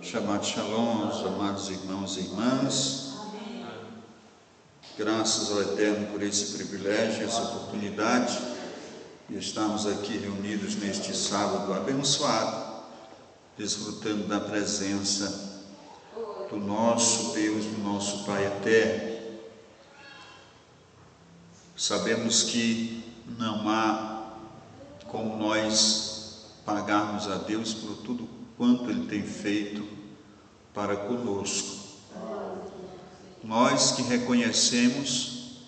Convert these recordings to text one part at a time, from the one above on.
Shabbat Shalom, os amados irmãos e irmãs. Graças ao Eterno por esse privilégio, essa oportunidade de estarmos aqui reunidos neste sábado abençoado, desfrutando da presença do nosso Deus, do nosso Pai Eterno. Sabemos que não há como nós pagarmos a Deus por tudo quanto Ele tem feito para conosco. Nós que reconhecemos,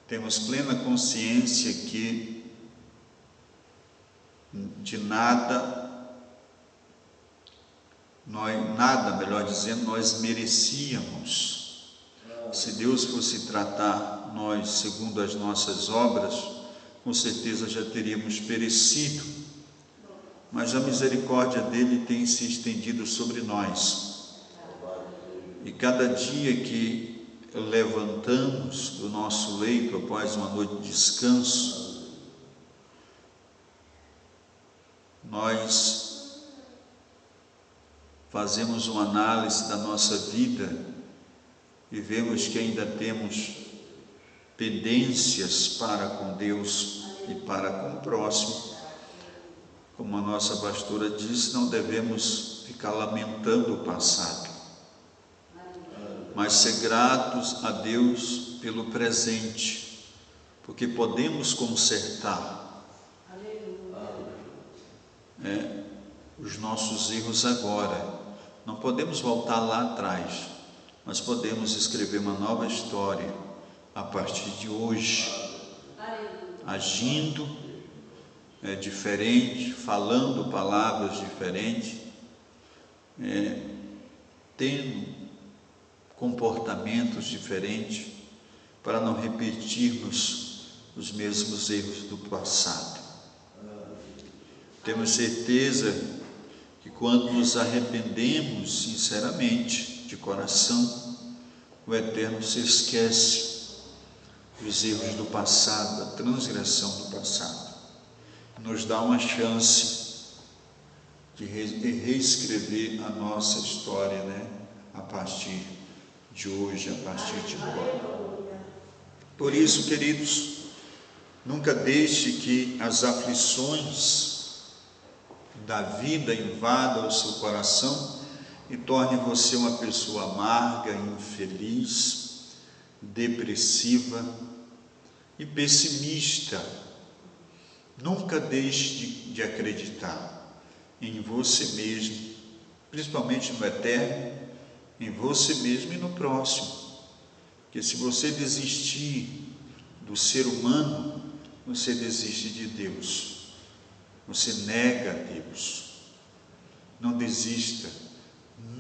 temos plena consciência que de nada, melhor dizendo, nós merecíamos. Se Deus fosse tratar nós segundo as nossas obras, com certeza já teríamos perecido. Mas a misericórdia dele tem se estendido sobre nós. E cada dia que levantamos do nosso leito após uma noite de descanso, nós fazemos uma análise da nossa vida e vemos que ainda temos pendências para com Deus e para com o próximo. Como a nossa pastora disse, não devemos ficar lamentando o passado, mas ser gratos a Deus pelo presente, porque podemos consertar os nossos erros agora. Não podemos voltar lá atrás, mas podemos escrever uma nova história a partir de hoje, agindo diferente, falando palavras diferentes, tendo comportamentos diferentes, para não repetirmos os mesmos erros do passado. Temos certeza que quando nos arrependemos sinceramente, de coração, o Eterno se esquece dos erros do passado, da transgressão do passado. Nos dá uma chance de reescrever a nossa história, a partir de hoje, a partir de agora. Por isso, queridos, nunca deixe que as aflições da vida invadam o seu coração e torne você uma pessoa amarga, infeliz, depressiva e pessimista. Nunca deixe de acreditar em você mesmo, principalmente no Eterno, em você mesmo e no próximo. Porque se você desistir do ser humano, você desiste de Deus. Você nega a Deus. Não desista.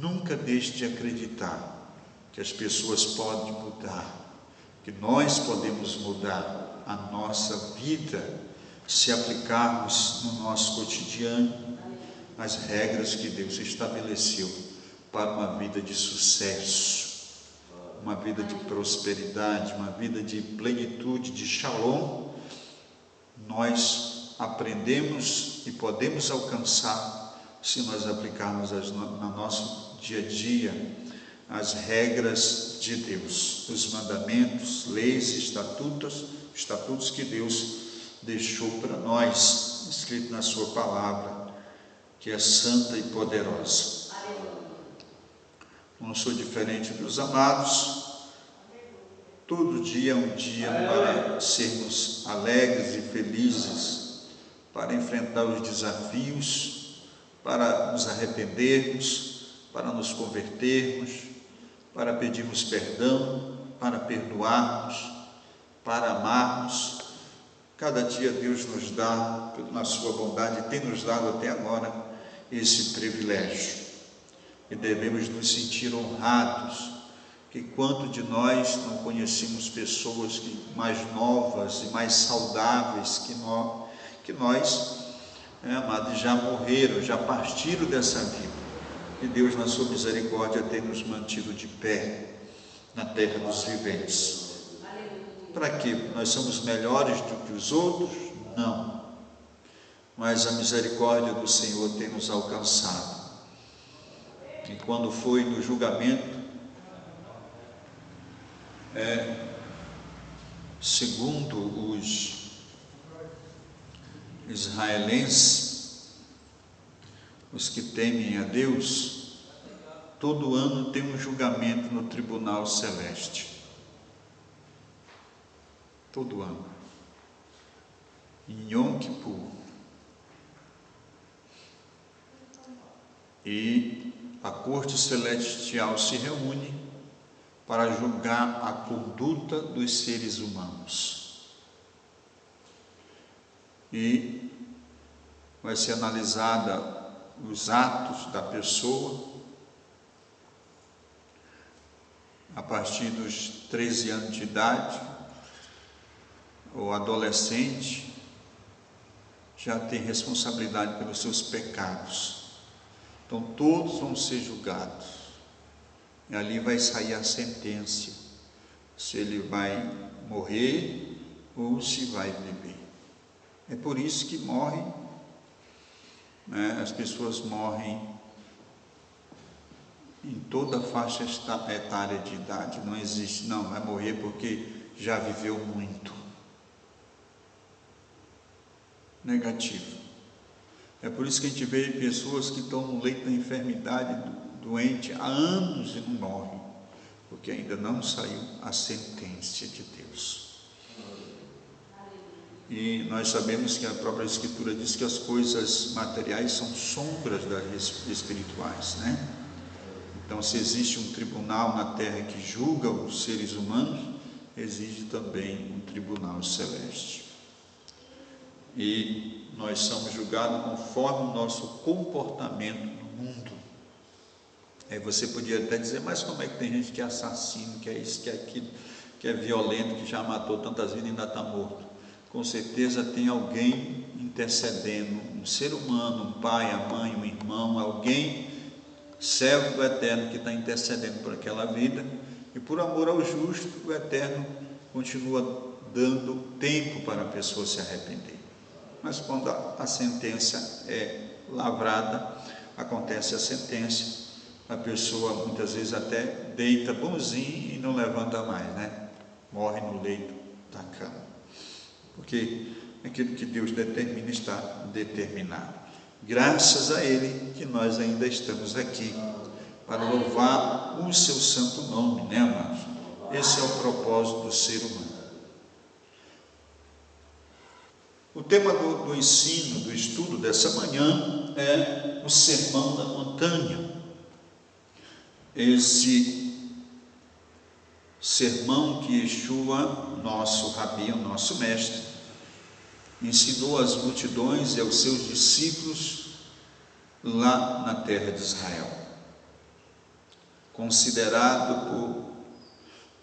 Nunca deixe de acreditar que as pessoas podem mudar, que nós podemos mudar a nossa vida, se aplicarmos no nosso cotidiano as regras que Deus estabeleceu para uma vida de sucesso, uma vida de prosperidade, uma vida de plenitude, de shalom. Nós aprendemos e podemos alcançar se nós aplicarmos no nosso dia a dia as regras de Deus, os mandamentos, leis, estatutos que Deus deixou para nós, escrito na sua palavra, que é santa e poderosa. Não sou diferente dos amados. Todo dia é um dia para sermos alegres e felizes, para enfrentar os desafios, para nos arrependermos, para nos convertermos, para pedirmos perdão, para perdoarmos, para amarmos. Cada dia Deus nos dá, na sua bondade, tem nos dado até agora esse privilégio. E devemos nos sentir honrados, que quanto de nós não conhecemos pessoas mais novas e mais saudáveis que nós, amados, já morreram, já partiram dessa vida. E Deus, na sua misericórdia, tem nos mantido de pé na terra dos viventes. Para quê? Nós somos melhores do que os outros? Não. Mas a misericórdia do Senhor tem nos alcançado. que quando foi no julgamento, segundo os israelenses, os que temem a Deus, todo ano tem um julgamento no tribunal celeste. Todo ano. Em Yom Kippur. E a corte celestial se reúne para julgar a conduta dos seres humanos. E vai ser analisada os atos da pessoa a partir dos 13 anos de idade. O adolescente já tem responsabilidade pelos seus pecados. Então todos vão ser julgados. E ali vai sair a sentença, se ele vai morrer ou se vai viver. É por isso que morrem, as pessoas morrem em toda a faixa etária de idade. Não existe, não, vai morrer porque já viveu muito. Negativo. É por isso que a gente vê pessoas que estão no leito da enfermidade, doente há anos e não morrem, porque ainda não saiu a sentença de Deus. E nós sabemos que a própria Escritura diz que as coisas materiais são sombras das espirituais, né? Então, se existe um tribunal na terra que julga os seres humanos, existe também um tribunal celeste. E nós somos julgados conforme o nosso comportamento no mundo. Aí você podia até dizer, mas como é que tem gente que é assassino, que é isso, que é aquilo, que é violento, que já matou tantas vidas e ainda está morto? Com certeza tem alguém intercedendo, um ser humano, um pai, a mãe, um irmão, alguém, servo do Eterno, que está intercedendo por aquela vida, e por amor ao justo, o Eterno continua dando tempo para a pessoa se arrepender. Mas quando a sentença é lavrada, acontece a sentença, a pessoa muitas vezes até deita bonzinho e não levanta mais, né? Morre no leito da cama. Porque aquilo que Deus determina está determinado. Graças a Ele que nós ainda estamos aqui, para louvar o seu santo nome, né, amados? Esse é o propósito do ser humano. O tema do ensino, do estudo dessa manhã é o Sermão da Montanha. Esse sermão que Yeshua, nosso rabi, o nosso mestre, ensinou às multidões e aos seus discípulos lá na terra de Israel. Considerado por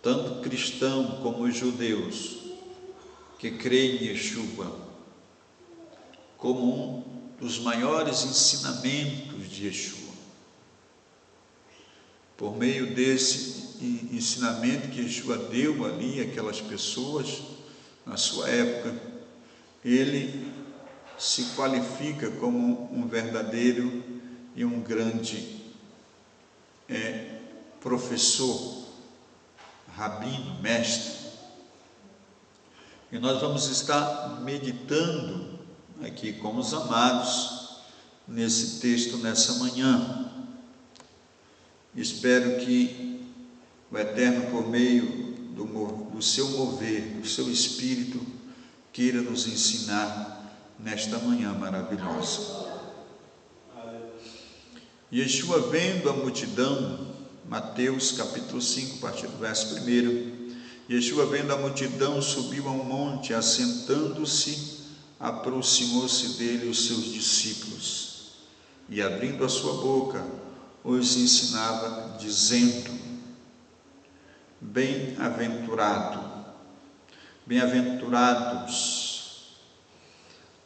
tanto cristão como os judeus que creem em Yeshua como um dos maiores ensinamentos de Yeshua. Por meio desse ensinamento que Yeshua deu ali àquelas pessoas, na sua época, ele se qualifica como um verdadeiro e um grande professor, rabino, mestre. E nós vamos estar meditando aqui com os amados nesse texto nessa manhã. Espero que o Eterno, por meio do seu mover, do seu Espírito, queira nos ensinar nesta manhã maravilhosa. Yeshua, vendo a multidão, Mateus capítulo 5, a partir do verso 1, Yeshua, vendo a multidão, subiu a um monte, assentando-se, aproximou-se dele os seus discípulos, e abrindo a sua boca, os ensinava, dizendo: bem-aventurados.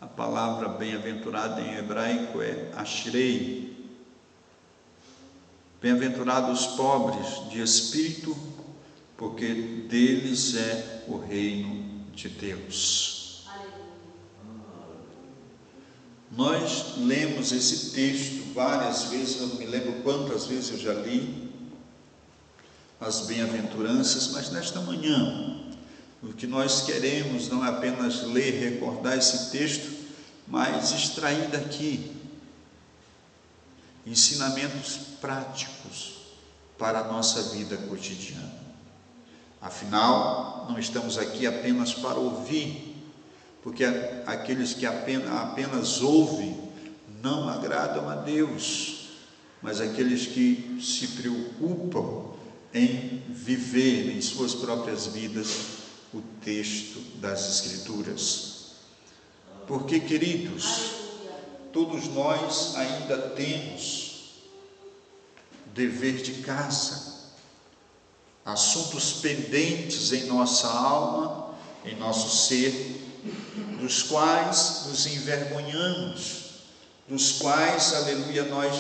A palavra bem-aventurado em hebraico é ashrei. Bem-aventurados os pobres de espírito, porque deles é o reino de Deus. Nós lemos esse texto várias vezes, eu não me lembro quantas vezes eu já li as bem-aventuranças, mas nesta manhã, o que nós queremos não é apenas ler, recordar esse texto, mas extrair daqui ensinamentos práticos para a nossa vida cotidiana. Afinal, não estamos aqui apenas para ouvir, porque aqueles que apenas ouvem não agradam a Deus, mas aqueles que se preocupam em viver em suas próprias vidas o texto das Escrituras. Porque, queridos, todos nós ainda temos dever de casa, assuntos pendentes em nossa alma, em nosso ser, dos quais nos envergonhamos, dos quais, aleluia, nós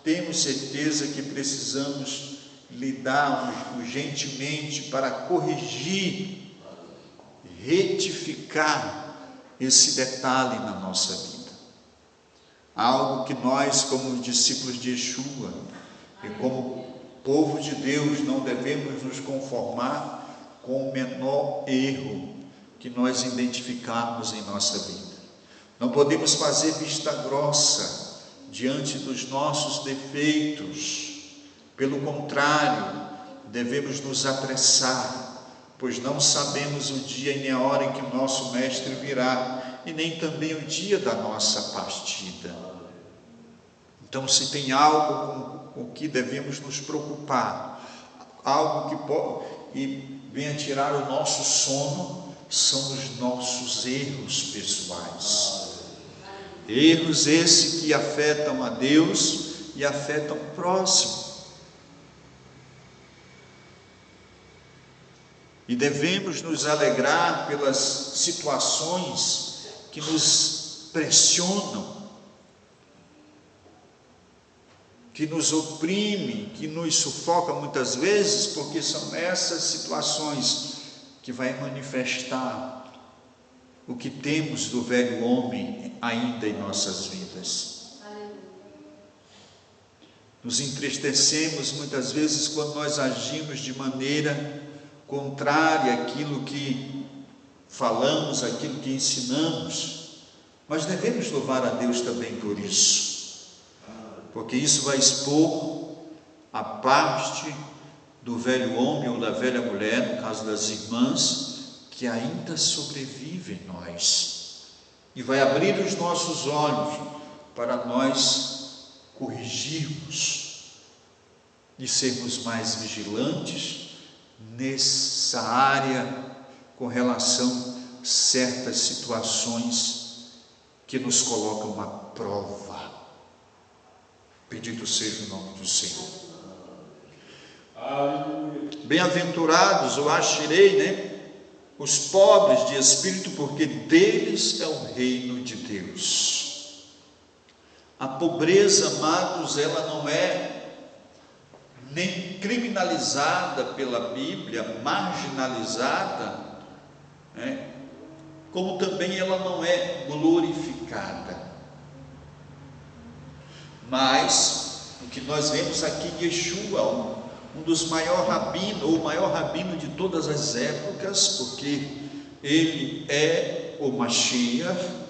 temos certeza que precisamos lidar urgentemente para corrigir, retificar esse detalhe na nossa vida. Algo que nós, como discípulos de Yeshua e como povo de Deus, não devemos nos conformar com o menor erro que nós identificarmos em nossa vida. Não podemos fazer vista grossa diante dos nossos defeitos. Pelo contrário, devemos nos apressar, pois não sabemos o dia e nem a hora em que o nosso Mestre virá, e nem também o dia da nossa partida. Então, se tem algo com o que devemos nos preocupar, algo que venha tirar o nosso sono, são os nossos erros pessoais. Erros esses que afetam a Deus e afetam o próximo. E devemos nos alegrar pelas situações que nos pressionam, que nos oprimem, que nos sufocam muitas vezes, porque são essas situações que vai manifestar o que temos do velho homem ainda em nossas vidas. Nos entristecemos muitas vezes quando nós agimos de maneira contrária àquilo que falamos, àquilo que ensinamos, mas devemos louvar a Deus também por isso, porque isso vai expor a parte do velho homem ou da velha mulher, no caso das irmãs, que ainda sobrevive em nós, e vai abrir os nossos olhos para nós corrigirmos e sermos mais vigilantes nessa área com relação a certas situações que nos colocam à prova. Bendito seja o nome do Senhor. Bem-aventurados, ou achirei, os pobres de espírito, porque deles é o reino de Deus. A pobreza, amados, ela não é nem criminalizada pela Bíblia, marginalizada, como também ela não é glorificada. Mas o que nós vemos aqui em Yeshua, um dos maiores rabinos, ou o maior rabino de todas as épocas, porque ele é o Mashiach,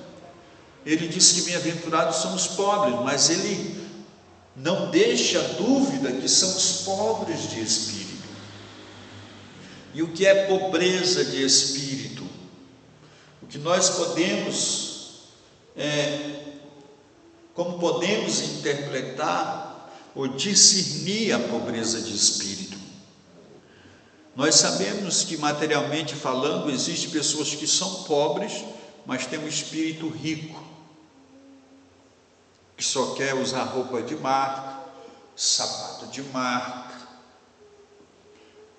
ele diz que bem-aventurados são os pobres, mas ele não deixa dúvida que são os pobres de espírito. E o que é pobreza de espírito? O que nós podemos, como podemos interpretar ou discernir a pobreza de espírito? Nós sabemos que, materialmente falando, existem pessoas que são pobres, mas têm um espírito rico, que só quer usar roupa de marca, sapato de marca,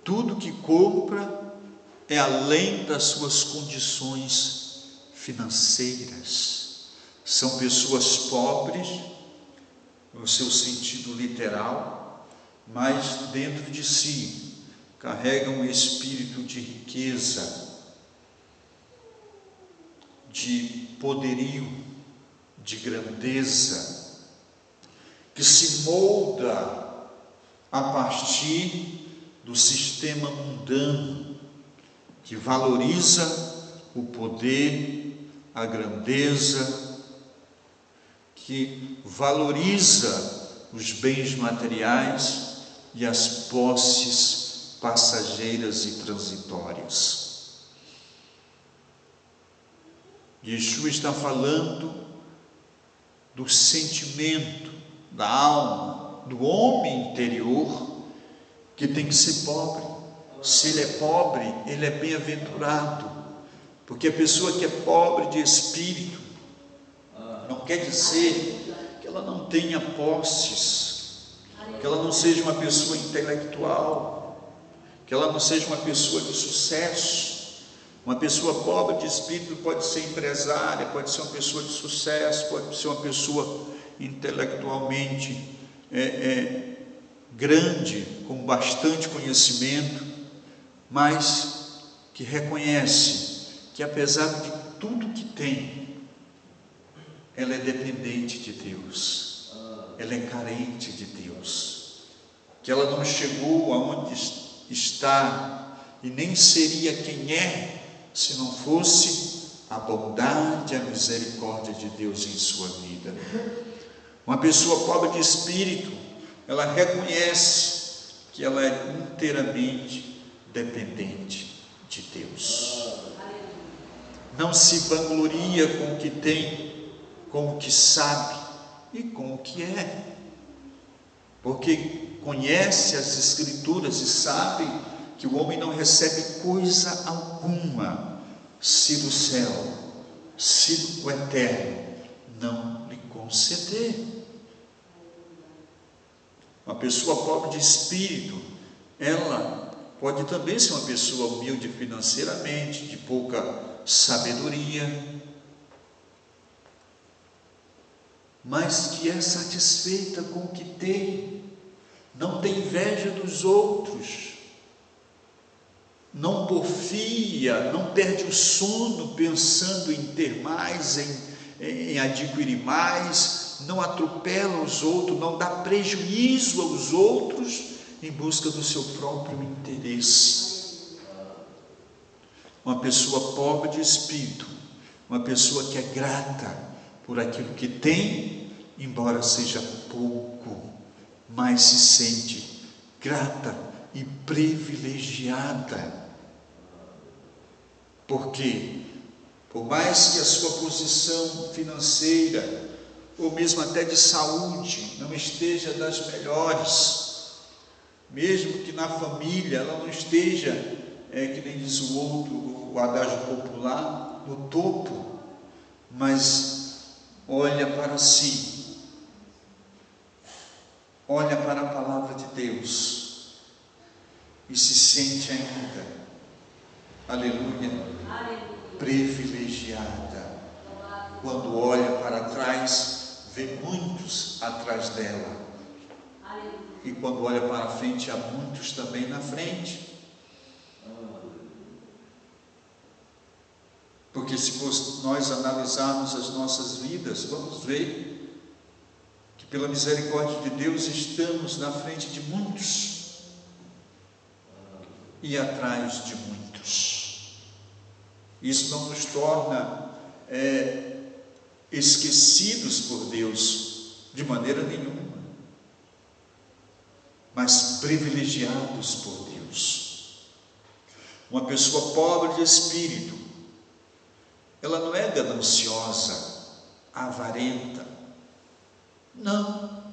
tudo que compra é além das suas condições financeiras. São pessoas pobres no seu sentido literal, mas dentro de si carregam um espírito de riqueza, de poderio, de grandeza, que se molda a partir do sistema mundano, que valoriza o poder, a grandeza, que valoriza os bens materiais e as posses passageiras e transitórias. Yeshua está falando do sentimento, da alma, do homem interior, que tem que ser pobre. Se ele é pobre, ele é bem-aventurado, porque a pessoa que é pobre de espírito, não quer dizer que ela não tenha posses, que ela não seja uma pessoa intelectual, que ela não seja uma pessoa de sucesso. Uma pessoa pobre de espírito pode ser empresária, pode ser uma pessoa de sucesso, pode ser uma pessoa intelectualmente grande, com bastante conhecimento, mas que reconhece que, apesar de tudo que tem, ela é dependente de Deus, ela é carente de Deus, que ela não chegou aonde está e nem seria quem é se não fosse a bondade e a misericórdia de Deus em sua vida. Uma pessoa pobre de espírito, ela reconhece que ela é inteiramente dependente de Deus. Não se vangloria com o que tem, com o que sabe e com o que é, porque conhece as Escrituras e sabe que o homem não recebe coisa alguma se do céu, se o Eterno não lhe conceder. Uma pessoa pobre de espírito, ela pode também ser uma pessoa humilde financeiramente, de pouca sabedoria, mas que é satisfeita com o que tem, não tem inveja dos outros, não porfia, não perde o sono pensando em ter mais, em adquirir mais, não atropela os outros, não dá prejuízo aos outros em busca do seu próprio interesse. Uma pessoa pobre de espírito, uma pessoa que é grata por aquilo que tem, embora seja pouco, mas se sente grata e privilegiada. Porque, por mais que a sua posição financeira, ou mesmo até de saúde, não esteja das melhores, mesmo que na família ela não esteja, que nem diz o outro, o adágio popular, no topo, mas olha para si, olha para a palavra de Deus e se sente ainda, aleluia, privilegiada. Quando olha para trás, vê muitos atrás dela, e quando olha para frente, há muitos também na frente. Porque se nós analisarmos as nossas vidas, vamos ver que pela misericórdia de Deus estamos na frente de muitos e atrás de muitos. Isso não nos torna esquecidos por Deus de maneira nenhuma, mas privilegiados por Deus. Uma pessoa pobre de espírito, ela não é gananciosa, avarenta, não.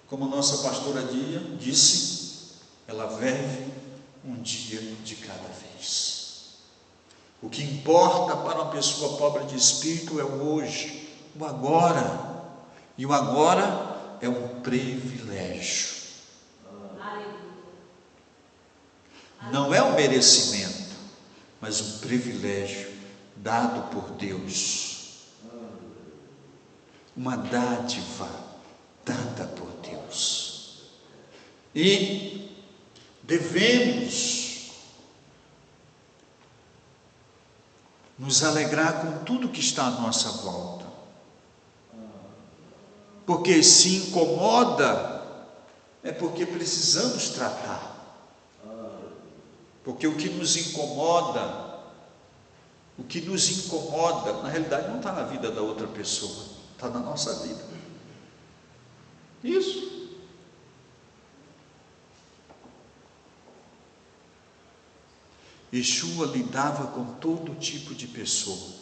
Como nossa pastora Dia disse, ela vive um dia de cada vez. O que importa para uma pessoa pobre de espírito é o hoje, o agora, e o agora é um privilégio. Não é um merecimento, mas um privilégio dado por Deus, uma dádiva dada por Deus, e devemos nos alegrar com tudo que está à nossa volta, porque se incomoda, é porque precisamos tratar. Porque o que nos incomoda, na realidade não está na vida da outra pessoa, está na nossa vida. Isso. Yeshua lidava com todo tipo de pessoa.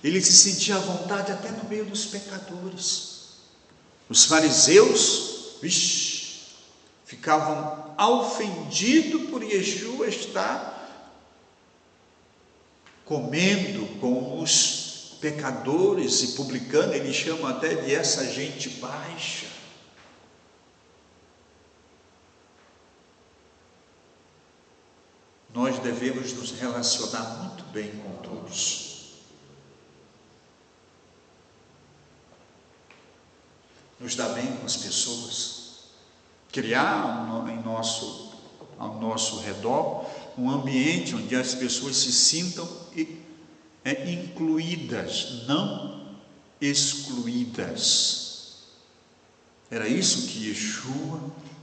Ele se sentia à vontade até no meio dos pecadores. Os fariseus, ficavam ofendidos por Yeshua estar comendo com os pecadores e publicanos. Ele chama até de essa gente baixa. Nós devemos nos relacionar muito bem com todos. Nos dar bem com as pessoas. Criar ao nosso redor um ambiente onde as pessoas se sintam incluídas, não excluídas. Era isso que Yeshua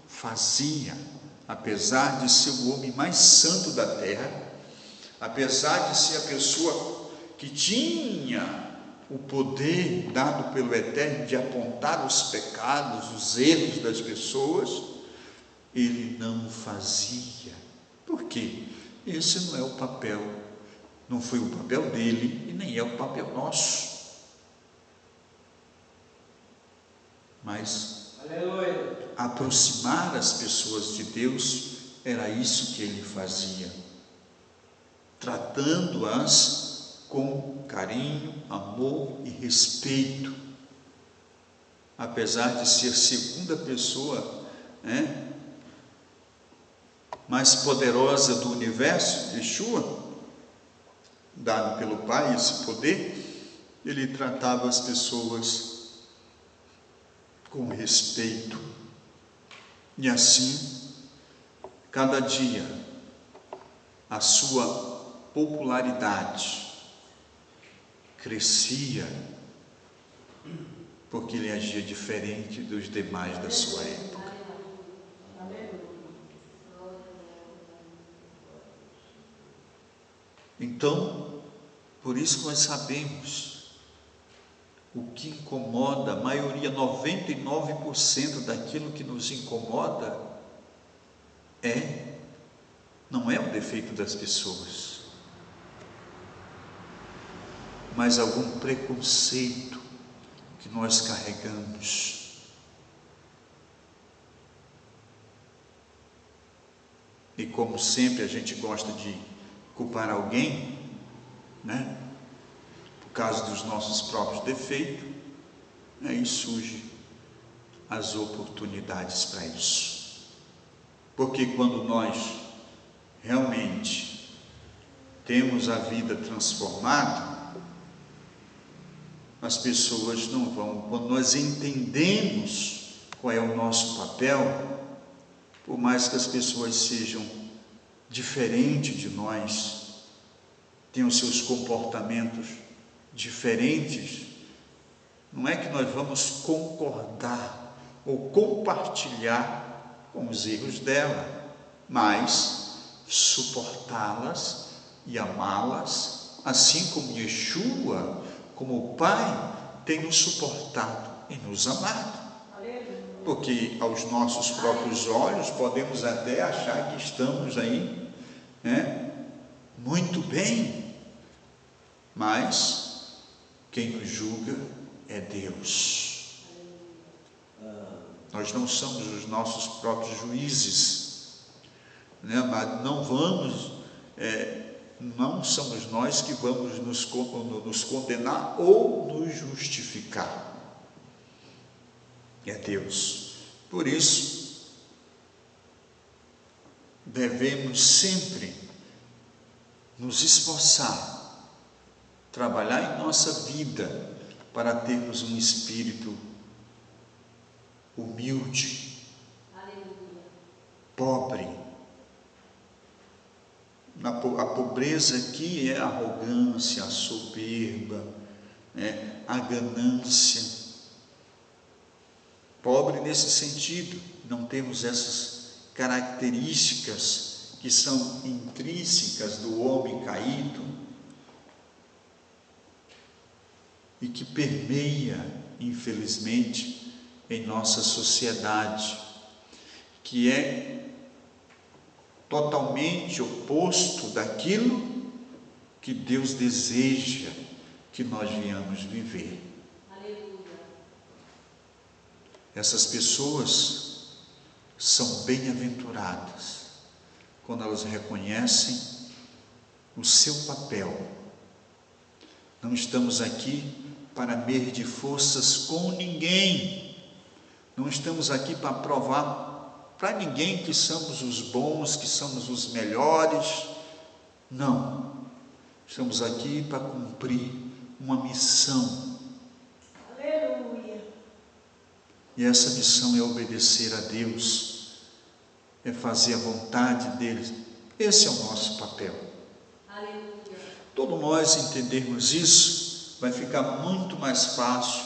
fazia. Apesar de ser o homem mais santo da terra, apesar de ser a pessoa que tinha o poder dado pelo Eterno de apontar os pecados, os erros das pessoas, ele não fazia. Por quê? Esse não é o papel, não foi o papel dele e nem é o papel nosso. Mas aproximar as pessoas de Deus era isso que ele fazia, tratando-as com carinho, amor e respeito. Apesar de ser a segunda pessoa mais poderosa do universo, Yeshua, dado pelo Pai esse poder, ele tratava as pessoas com respeito. E assim, cada dia, a sua popularidade crescia, porque ele agia diferente dos demais da sua época. Então, por isso nós sabemos o que incomoda, a maioria, 99% daquilo que nos incomoda não é o defeito das pessoas, mas algum preconceito que nós carregamos. E como sempre a gente gosta de culpar alguém, por causa dos nossos próprios defeitos, aí surgem as oportunidades para isso. Porque quando nós realmente temos a vida transformada, as pessoas não vão, quando nós entendemos qual é o nosso papel, por mais que as pessoas sejam diferentes de nós, tenham seus comportamentos diferentes, não é que nós vamos concordar ou compartilhar com os erros dela, mas suportá-las e amá-las, assim como Yeshua, como o Pai, tem nos suportado e nos amado. Porque aos nossos próprios olhos podemos até achar que estamos aí, muito bem, mas quem nos julga é Deus. Nós não somos os nossos próprios juízes, mas não somos nós que vamos nos condenar ou nos justificar. É Deus. Por isso, devemos sempre nos esforçar, trabalhar em nossa vida para termos um espírito humilde, pobre. A pobreza aqui é a arrogância, a soberba, a ganância. pobre nesse sentido, não temos essas características que são intrínsecas do homem caído e que permeia, infelizmente, em nossa sociedade, que é totalmente oposto daquilo que Deus deseja que nós venhamos viver. Aleluia. Essas pessoas são bem-aventuradas quando elas reconhecem o seu papel. Não estamos aqui para medir forças com ninguém. Não estamos aqui para provar para ninguém que somos os bons, que somos os melhores. Não. Estamos aqui para cumprir uma missão. Aleluia. E essa missão é obedecer a Deus, é fazer a vontade dele. Esse é o nosso papel. Aleluia. Todos nós entendermos isso, vai ficar muito mais fácil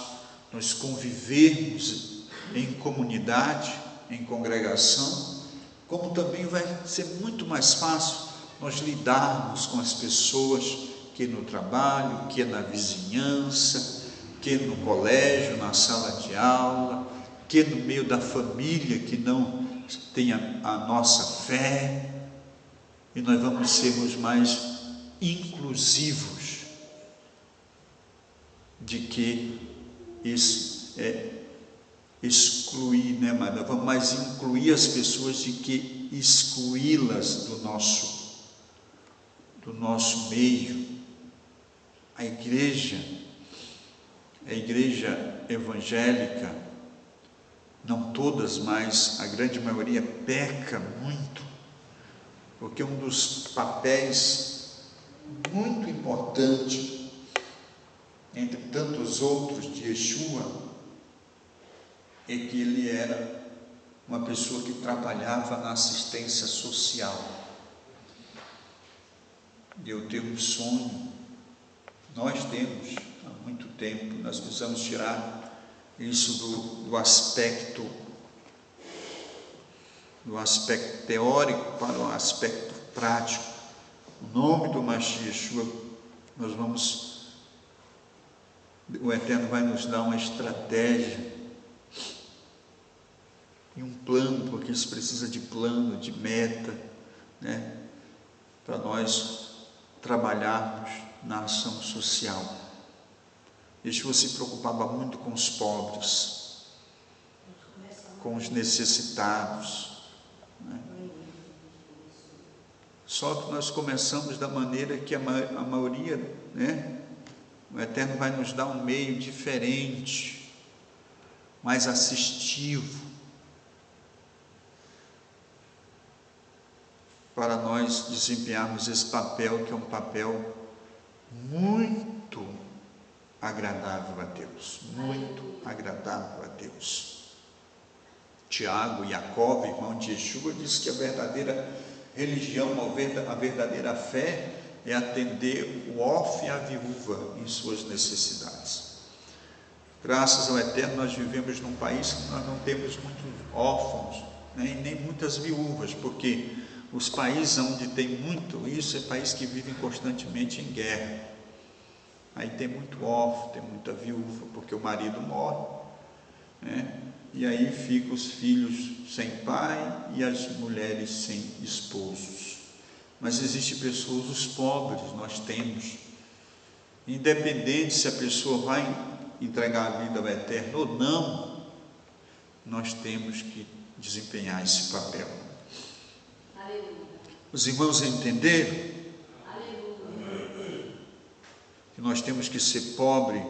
nós convivermos em comunidade, em congregação, como também vai ser muito mais fácil nós lidarmos com as pessoas que no trabalho, que na vizinhança, que no colégio, na sala de aula, que no meio da família que não tem a nossa fé, e nós vamos sermos mais inclusivos de que isso é excluir, né? Mas nós vamos mais incluir as pessoas de que excluí-las do nosso meio. A igreja evangélica, não todas, mas a grande maioria peca muito, porque um dos papéis muito importante, entre tantos outros, de Yeshua, é que ele era uma pessoa que trabalhava na assistência social. E eu tenho um sonho, nós temos há muito tempo, nós precisamos tirar isso do aspecto teórico para o aspecto prático. O nome do Mashiach Yeshua, o Eterno vai nos dar uma estratégia e um plano, porque isso precisa de plano, de meta, né? Para nós trabalharmos na ação social. Yeshua se preocupava muito com os pobres, com os necessitados, né? Só que nós começamos da maneira que a maioria, né? O Eterno vai nos dar um meio diferente, mais assistivo, para nós desempenharmos esse papel, que é um papel muito agradável a Deus, muito agradável a Deus. Tiago, Jacó, irmão de Yeshua, disse que a verdadeira religião, a verdadeira fé é atender o órfão e a viúva em suas necessidades. Graças ao Eterno, nós vivemos num país que nós não temos muitos órfãos, né, e nem muitas viúvas, porque os países onde tem muito isso, é país que vivem constantemente em guerra. Aí tem muito órfão, tem muita viúva, porque o marido morre, né? E aí ficam os filhos sem pai e as mulheres sem esposos. Mas existem pessoas, os pobres, nós temos. Independente se a pessoa vai entregar a vida ao Eterno ou não, nós temos que desempenhar esse papel. Os irmãos entenderam que nós temos que ser pobre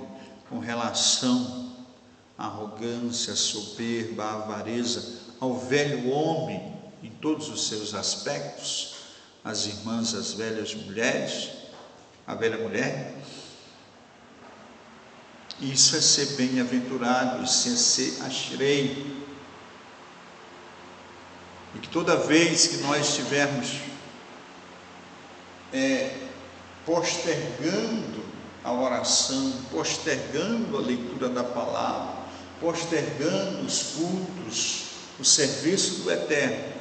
com relação à arrogância, à soberba, à avareza, ao velho homem em todos os seus aspectos, as irmãs, as velhas mulheres, a velha mulher. Isso é ser bem-aventurado, isso é ser ashrei. E que toda vez que nós estivermos postergando a oração, postergando a leitura da palavra, postergando os cultos, o serviço do Eterno,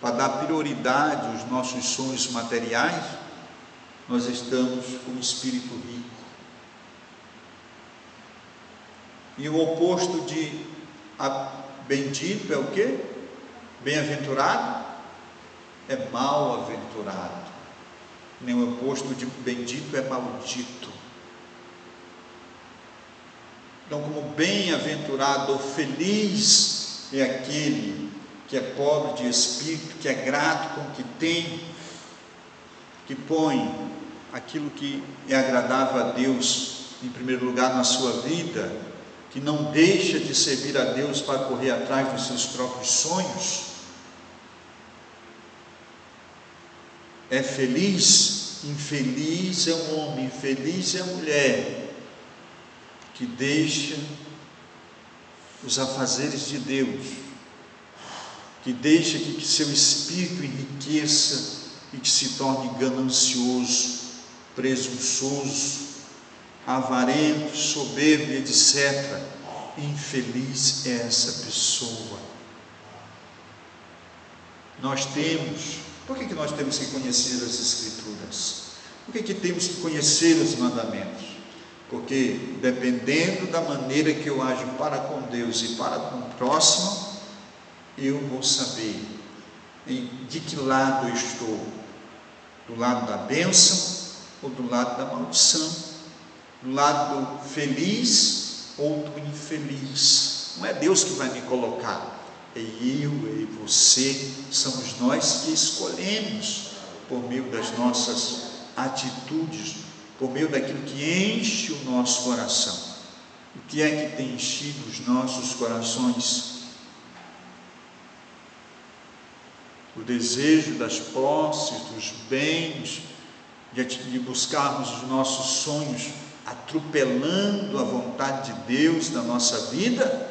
para dar prioridade aos nossos sonhos materiais, nós estamos com o espírito rico. E o oposto de bendito é o quê? Bem-aventurado? É mal-aventurado. Nem o oposto de bendito é maldito. Então, como bem-aventurado ou feliz é aquele que é pobre de espírito, que é grato com o que tem, que põe aquilo que é agradável a Deus em primeiro lugar na sua vida, que não deixa de servir a Deus para correr atrás dos seus próprios sonhos, é feliz. Infeliz é um homem, infeliz é a mulher que deixa os afazeres de Deus, que deixa que seu espírito enriqueça e que se torne ganancioso, presunçoso, avarento, soberbo, etc. Infeliz é essa pessoa. Nós temos, por que nós temos que conhecer as Escrituras? Por que temos que conhecer os mandamentos? Porque dependendo da maneira que eu ajo para com Deus e para com o próximo, eu vou saber de que lado eu estou, do lado da bênção ou do lado da maldição, do lado feliz ou do infeliz. Não é Deus que vai me colocar, é eu e você, somos nós que escolhemos por meio das nossas atitudes, por meio daquilo que enche o nosso coração. O que é que tem enchido os nossos corações? O desejo das posses, dos bens, de buscarmos os nossos sonhos, atropelando a vontade de Deus na nossa vida,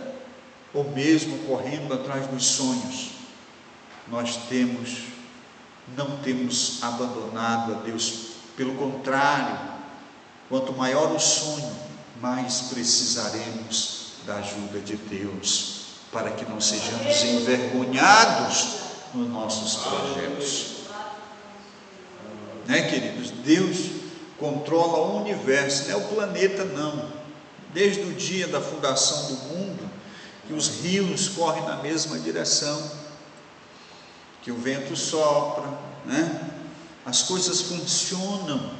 ou mesmo correndo atrás dos sonhos? Nós não temos abandonado a Deus, pelo contrário, quanto maior o sonho, mais precisaremos da ajuda de Deus, para que não sejamos envergonhados nos nossos projetos. Né, queridos? Deus controla o universo, não é o planeta não. Desde o dia da fundação do mundo, que os rios correm na mesma direção, que o vento sopra, né? As coisas funcionam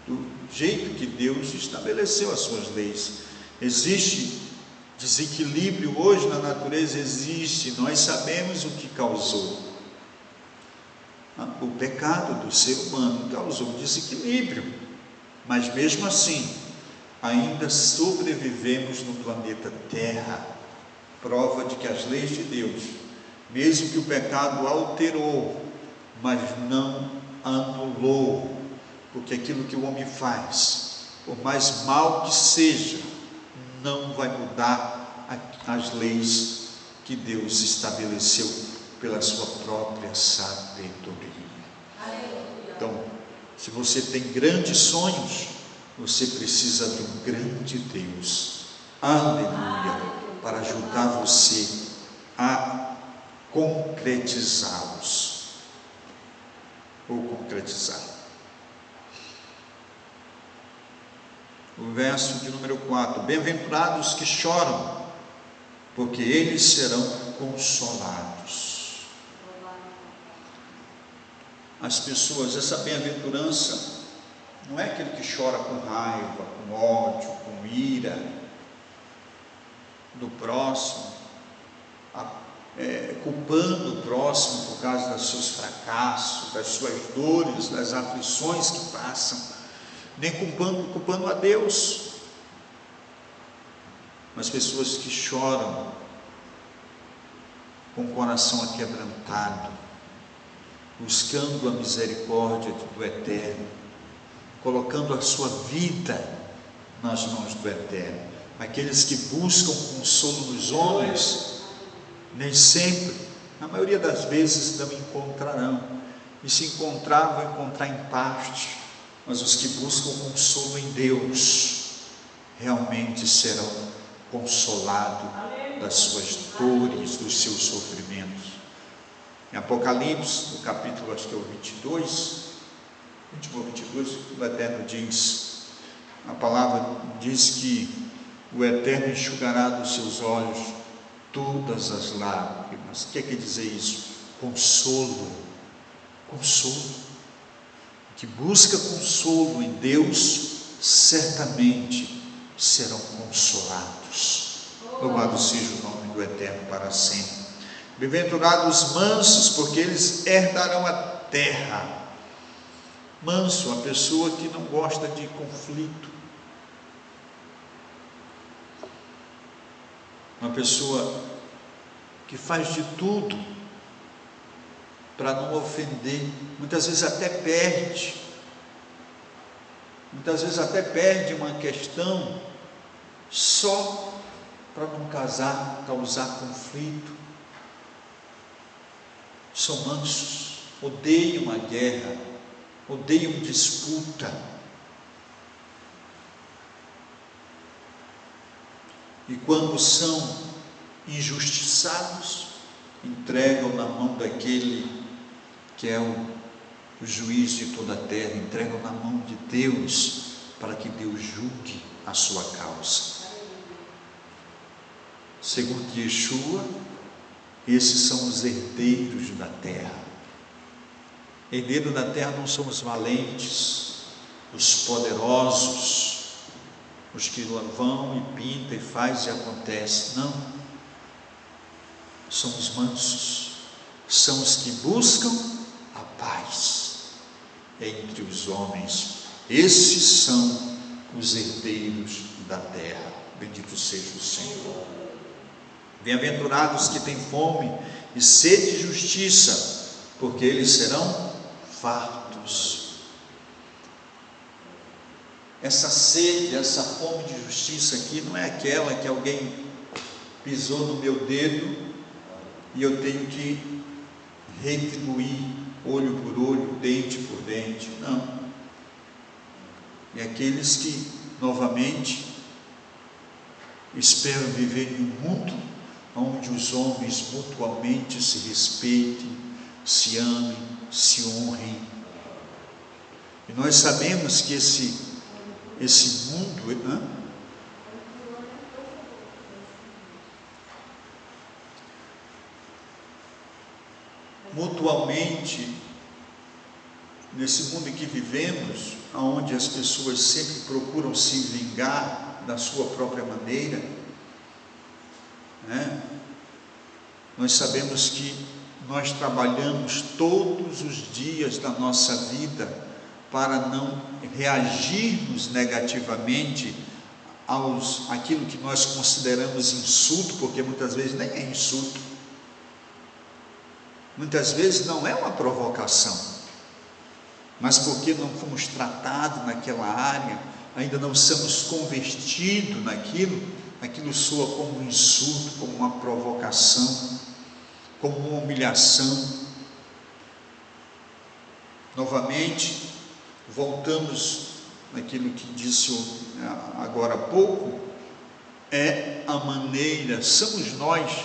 do jeito que Deus estabeleceu as suas leis. Existe desequilíbrio hoje na natureza? Existe. Nós sabemos o que causou. O pecado do ser humano causou desequilíbrio, mas mesmo assim ainda sobrevivemos no planeta Terra, prova de que as leis de Deus, mesmo que o pecado alterou, mas não anulou, porque aquilo que o homem faz, por mais mal que seja, não vai mudar as leis que Deus estabeleceu pela sua própria sabedoria. Então, se você tem grandes sonhos, você precisa de um grande Deus, aleluia, para ajudar você a concretizá-los, ou concretizar. O verso de número 4: bem-aventurados que choram, porque eles serão consolados. As pessoas, essa bem-aventurança não é aquele que chora com raiva, com ódio, com ira do próximo, culpando o próximo por causa dos seus fracassos, das suas dores, das aflições que passam, nem culpando a Deus, mas pessoas que choram com o coração aquebrantado, buscando a misericórdia do Eterno, colocando a sua vida nas mãos do Eterno. Aqueles que buscam consolo nos homens, nem sempre, na maioria das vezes, não encontrarão, e se encontrar, vão encontrar em parte, mas os que buscam consolo em Deus, realmente serão consolado das suas dores, dos seus sofrimentos. Em Apocalipse, no capítulo, acho que é o 22, último 22, o Eterno diz, a palavra diz que o Eterno enxugará dos seus olhos todas as lágrimas. O que quer dizer isso? Consolo, consolo. Que busca consolo em Deus, certamente serão consolados. Louvado seja o nome do Eterno para sempre. Bem-aventurados os mansos, porque eles herdarão a terra. Manso, uma pessoa que não gosta de conflito, uma pessoa que faz de tudo para não ofender, muitas vezes até perde uma questão só para não causar conflito. São mansos, odeiam a guerra, odeiam disputa. E quando são injustiçados, entregam na mão daquele que é o juiz de toda a terra, entregam na mão de Deus, para que Deus julgue a sua causa. Segundo Yeshua, esses são os herdeiros da terra. Herdeiros da terra não são os valentes, os poderosos, os que vão e pintam e faz e acontece. Não. São os mansos, são os que buscam a paz entre os homens. Esses são os herdeiros da terra. Bendito seja o Senhor. Bem-aventurados que têm fome e sede de justiça, porque eles serão fartos. Essa sede, essa fome de justiça aqui não é aquela que alguém pisou no meu dedo e eu tenho que retribuir olho por olho, dente por dente. Não. É aqueles que novamente esperam viver em um mundo onde os homens mutuamente se respeitem, se amem, se honrem. E nós sabemos que esse mundo, mutuamente, nesse mundo em que vivemos, onde as pessoas sempre procuram se vingar da sua própria maneira, nós sabemos que nós trabalhamos todos os dias da nossa vida para não reagirmos negativamente àquilo que nós consideramos insulto, porque muitas vezes nem é insulto, muitas vezes não é uma provocação, mas porque não fomos tratados naquela área, ainda não somos convertidos aquilo soa como um insulto, como uma provocação, como uma humilhação. Novamente, voltamos naquilo que disse agora há pouco, é a maneira, somos nós,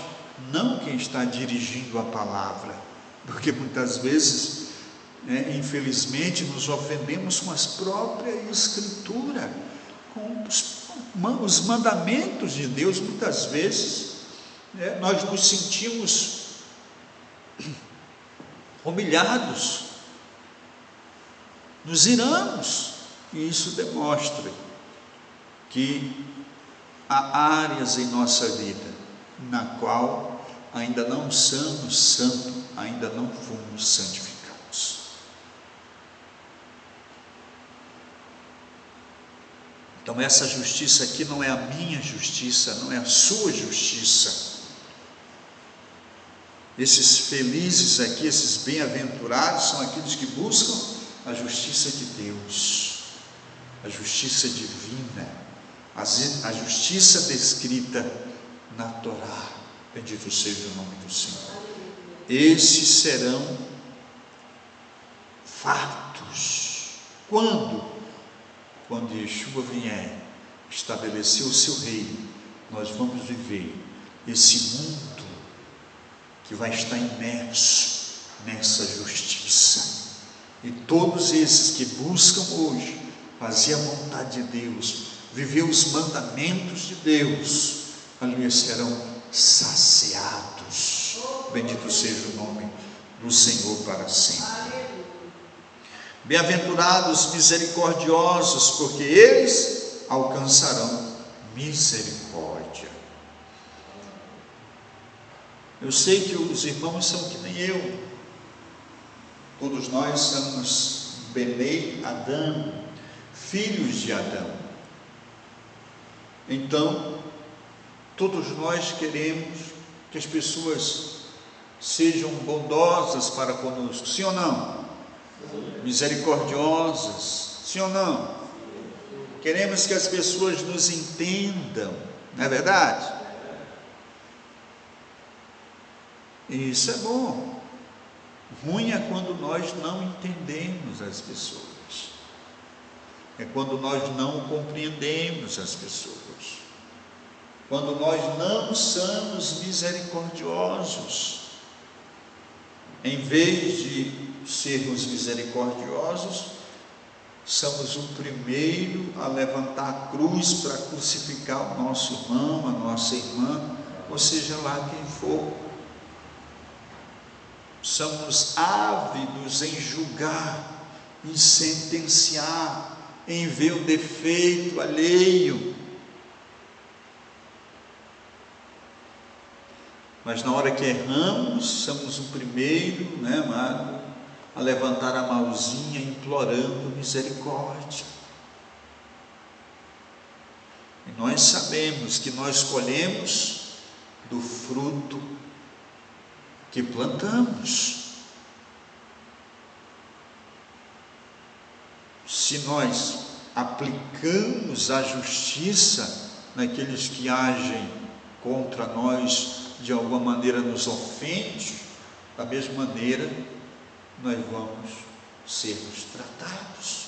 não quem está dirigindo a palavra, porque muitas vezes, infelizmente, nos ofendemos com as próprias escrituras, com os mandamentos de Deus. Muitas vezes nós nos sentimos humilhados, nos iramos, e isso demonstra que há áreas em nossa vida na qual ainda não somos santos, ainda não fomos santificados. Então essa justiça aqui não é a minha justiça, não é a sua justiça. Esses felizes aqui, esses bem-aventurados, são aqueles que buscam a justiça de Deus, a justiça divina, a justiça descrita na Torá. Bendito seja o nome do Senhor. Esses serão fartos. Quando? Quando Yeshua vier estabelecer o seu reino nós vamos viver esse mundo que vai estar imerso nessa justiça. E todos esses que buscam hoje fazer a vontade de Deus, viver os mandamentos de Deus, aleluia, serão saciados. Bendito seja o nome do Senhor para sempre. Bem-aventurados misericordiosos, porque eles alcançarão misericórdia. Eu sei que os irmãos são que nem eu. Todos nós somos Benei Adão, filhos de Adão. Então, todos nós queremos que as pessoas sejam bondosas para conosco, sim ou não? Misericordiosas, sim ou não? Queremos que as pessoas nos entendam, não é verdade? E isso é bom. Ruim é quando nós não entendemos as pessoas. É quando nós não compreendemos as pessoas. Quando nós não somos misericordiosos. Em vez de sermos misericordiosos, somos o primeiro a levantar a cruz para crucificar o nosso irmão, a nossa irmã, ou seja lá quem for. Somos ávidos em julgar, em sentenciar, em ver o defeito alheio. Mas na hora que erramos, somos o primeiro, amado, a levantar a mãozinha implorando misericórdia. E nós sabemos que nós colhemos do fruto que plantamos. Se nós aplicamos a justiça naqueles que agem contra nós, de alguma maneira nos ofende, da mesma maneira nós vamos sermos tratados.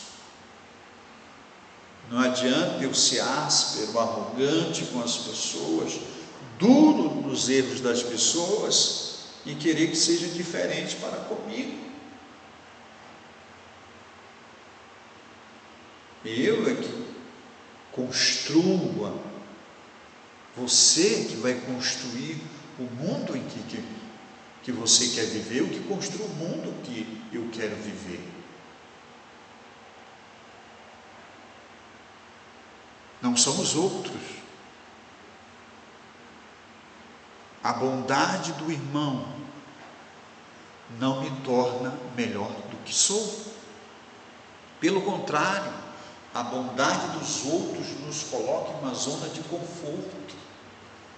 Não adianta eu ser áspero, arrogante com as pessoas, duro nos erros das pessoas e querer que seja diferente para comigo. Eu é que construa, você que vai construir o mundo em que você quer viver, o que construa o mundo que eu quero viver. Não somos outros. A bondade do irmão não me torna melhor do que sou. Pelo contrário, a bondade dos outros nos coloca em uma zona de conforto.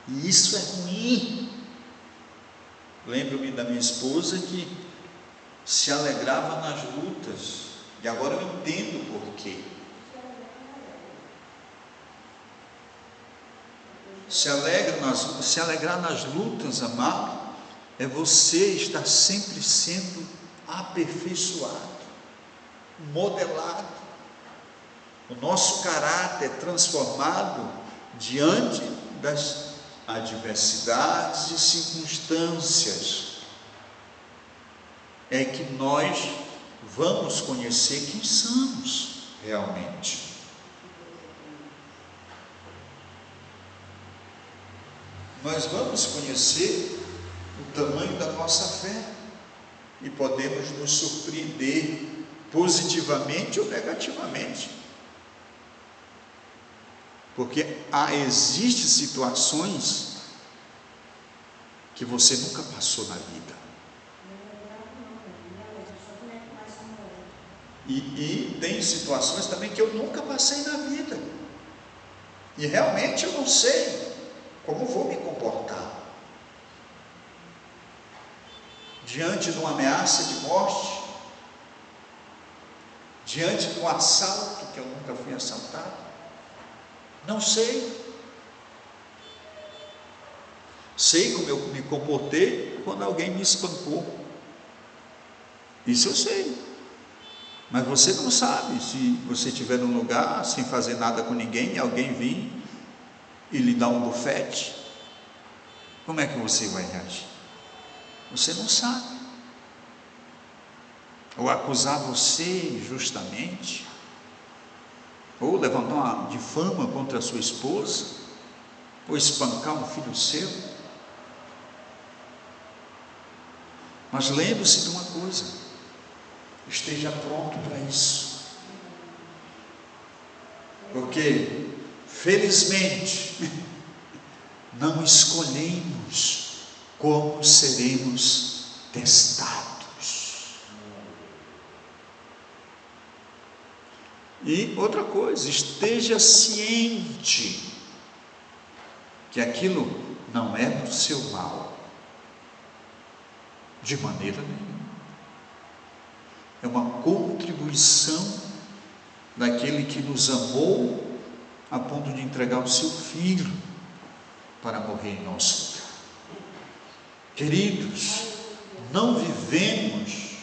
E isso é ruim. Lembro-me da minha esposa que se alegrava nas lutas. E agora eu entendo por quê. Se alegrar nas lutas, amado, é você estar sempre sendo aperfeiçoado, modelado. O nosso caráter transformado diante das adversidades e circunstâncias. É que nós vamos conhecer quem somos realmente. Nós vamos conhecer o tamanho da nossa fé e podemos nos surpreender positivamente ou negativamente. Porque existem situações que você nunca passou na vida. E tem situações também que eu nunca passei na vida. E realmente eu não sei como vou me comportar. Diante de uma ameaça de morte, diante de um assalto, que eu nunca fui assaltado, não sei. Sei como eu me comportei quando alguém me espancou. Isso eu sei. Mas você não sabe se você estiver num lugar sem fazer nada com ninguém e alguém vir e lhe dá um bufete, como é que você vai reagir? Você não sabe. Ou acusar você injustamente, ou levantar uma difama contra a sua esposa, ou espancar um filho seu. Mas lembre-se de uma coisa: esteja pronto para isso, porque felizmente não escolhemos como seremos testados. E outra coisa, esteja ciente que aquilo não é para o seu mal, de maneira nenhuma. É uma contribuição daquele que nos amou a ponto de entregar o seu filho para morrer em nosso lugar. Queridos, não vivemos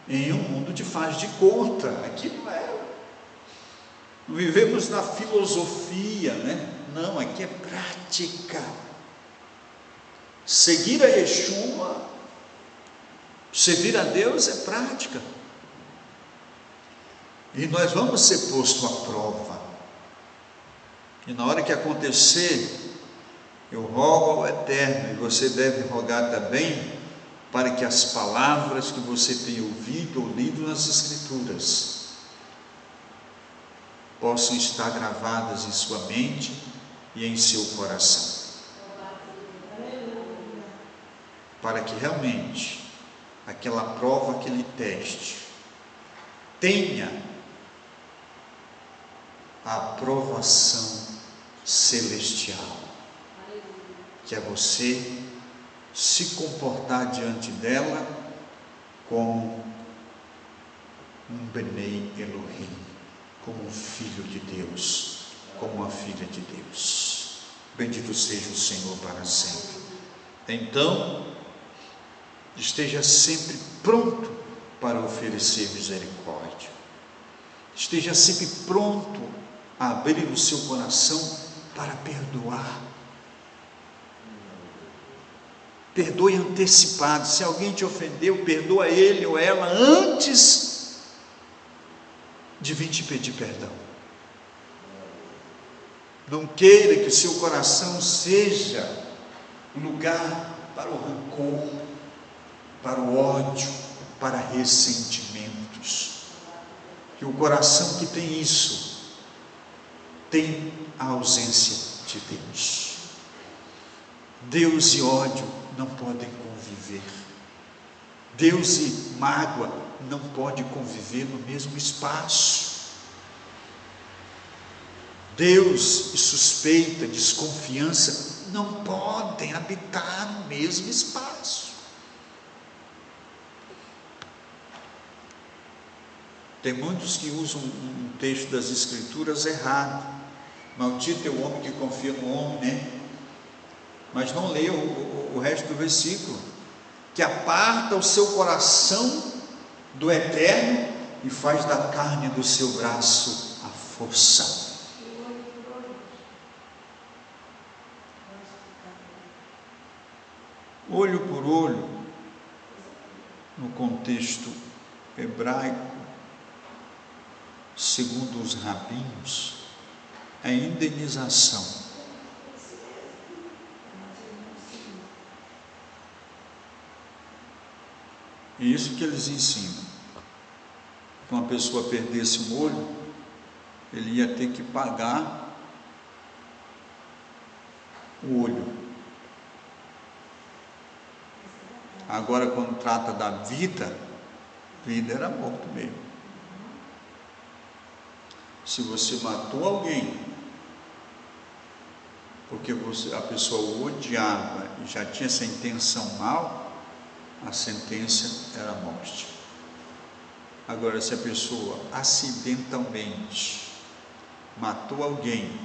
em um mundo de faz de conta. Aqui não é. Não vivemos na filosofia, não, aqui é prática. Seguir a Yeshua, servir a Deus é prática. E nós vamos ser postos à prova. E na hora que acontecer, eu rogo ao Eterno, e você deve rogar também, para que as palavras que você tem ouvido ou lido nas Escrituras possam estar gravadas em sua mente e em seu coração, para que realmente aquela prova, aquele teste tenha a aprovação celestial, que é você se comportar diante dela como um Benei Elohim, como um filho de Deus, como uma filha de Deus. Bendito seja o Senhor para sempre. Então, esteja sempre pronto para oferecer misericórdia. Esteja sempre pronto a abrir o seu coração para perdoar. Perdoe antecipado. Se alguém te ofendeu, perdoa ele ou ela antes de vir te pedir perdão. Não queira que o seu coração seja um lugar para o rancor, para o ódio, para ressentimentos. Que o coração que tem isso tem a ausência de Deus. Deus e ódio não podem conviver. Deus e mágoa não podem conviver no mesmo espaço. Deus e suspeita, desconfiança não podem habitar no mesmo espaço. Tem muitos que usam um texto das Escrituras errado. Maldito é o homem que confia no homem, mas não lê o resto do versículo, que aparta o seu coração do eterno e faz da carne do seu braço a força. Olho por olho, no contexto hebraico, segundo os rabinos, é indenização. E isso que eles ensinam. Se uma pessoa perdesse um olho, ele ia ter que pagar o olho. Agora, quando trata da vida, vida era morto mesmo. Se você matou alguém, porque a pessoa o odiava e já tinha essa intenção mal, a sentença era a morte. Agora, se a pessoa acidentalmente matou alguém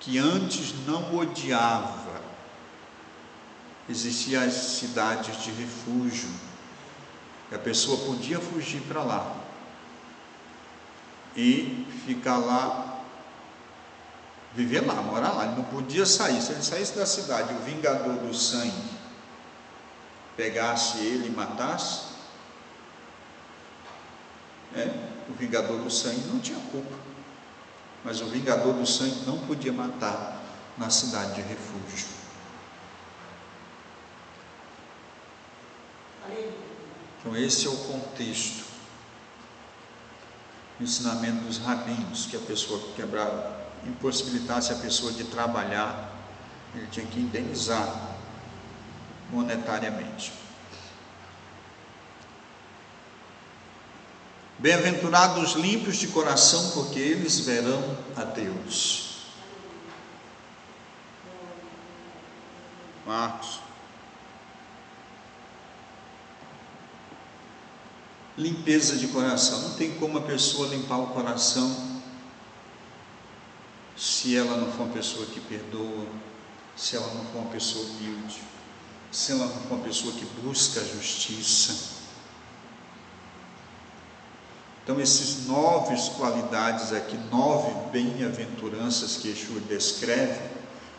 que antes não odiava, existiam as cidades de refúgio, e a pessoa podia fugir para lá. e ficar lá, viver lá, morar lá. Ele não podia sair. Se ele saísse da cidade, o vingador do sangue pegasse ele e matasse, o vingador do sangue não tinha culpa, mas o vingador do sangue não podia matar na cidade de refúgio. Então esse é o contexto, o ensinamento dos rabinos, que a pessoa que quebrava, impossibilitasse a pessoa de trabalhar, ele tinha que indenizar monetariamente. Bem-aventurados os limpos de coração, porque eles verão a Deus. Marcos. Limpeza de coração. Não tem como a pessoa limpar o coração se ela não for uma pessoa que perdoa, se ela não for uma pessoa humilde, se ela não for uma pessoa que busca a justiça. Então, esses 9 qualidades aqui, 9 bem-aventuranças que Yeshua descreve,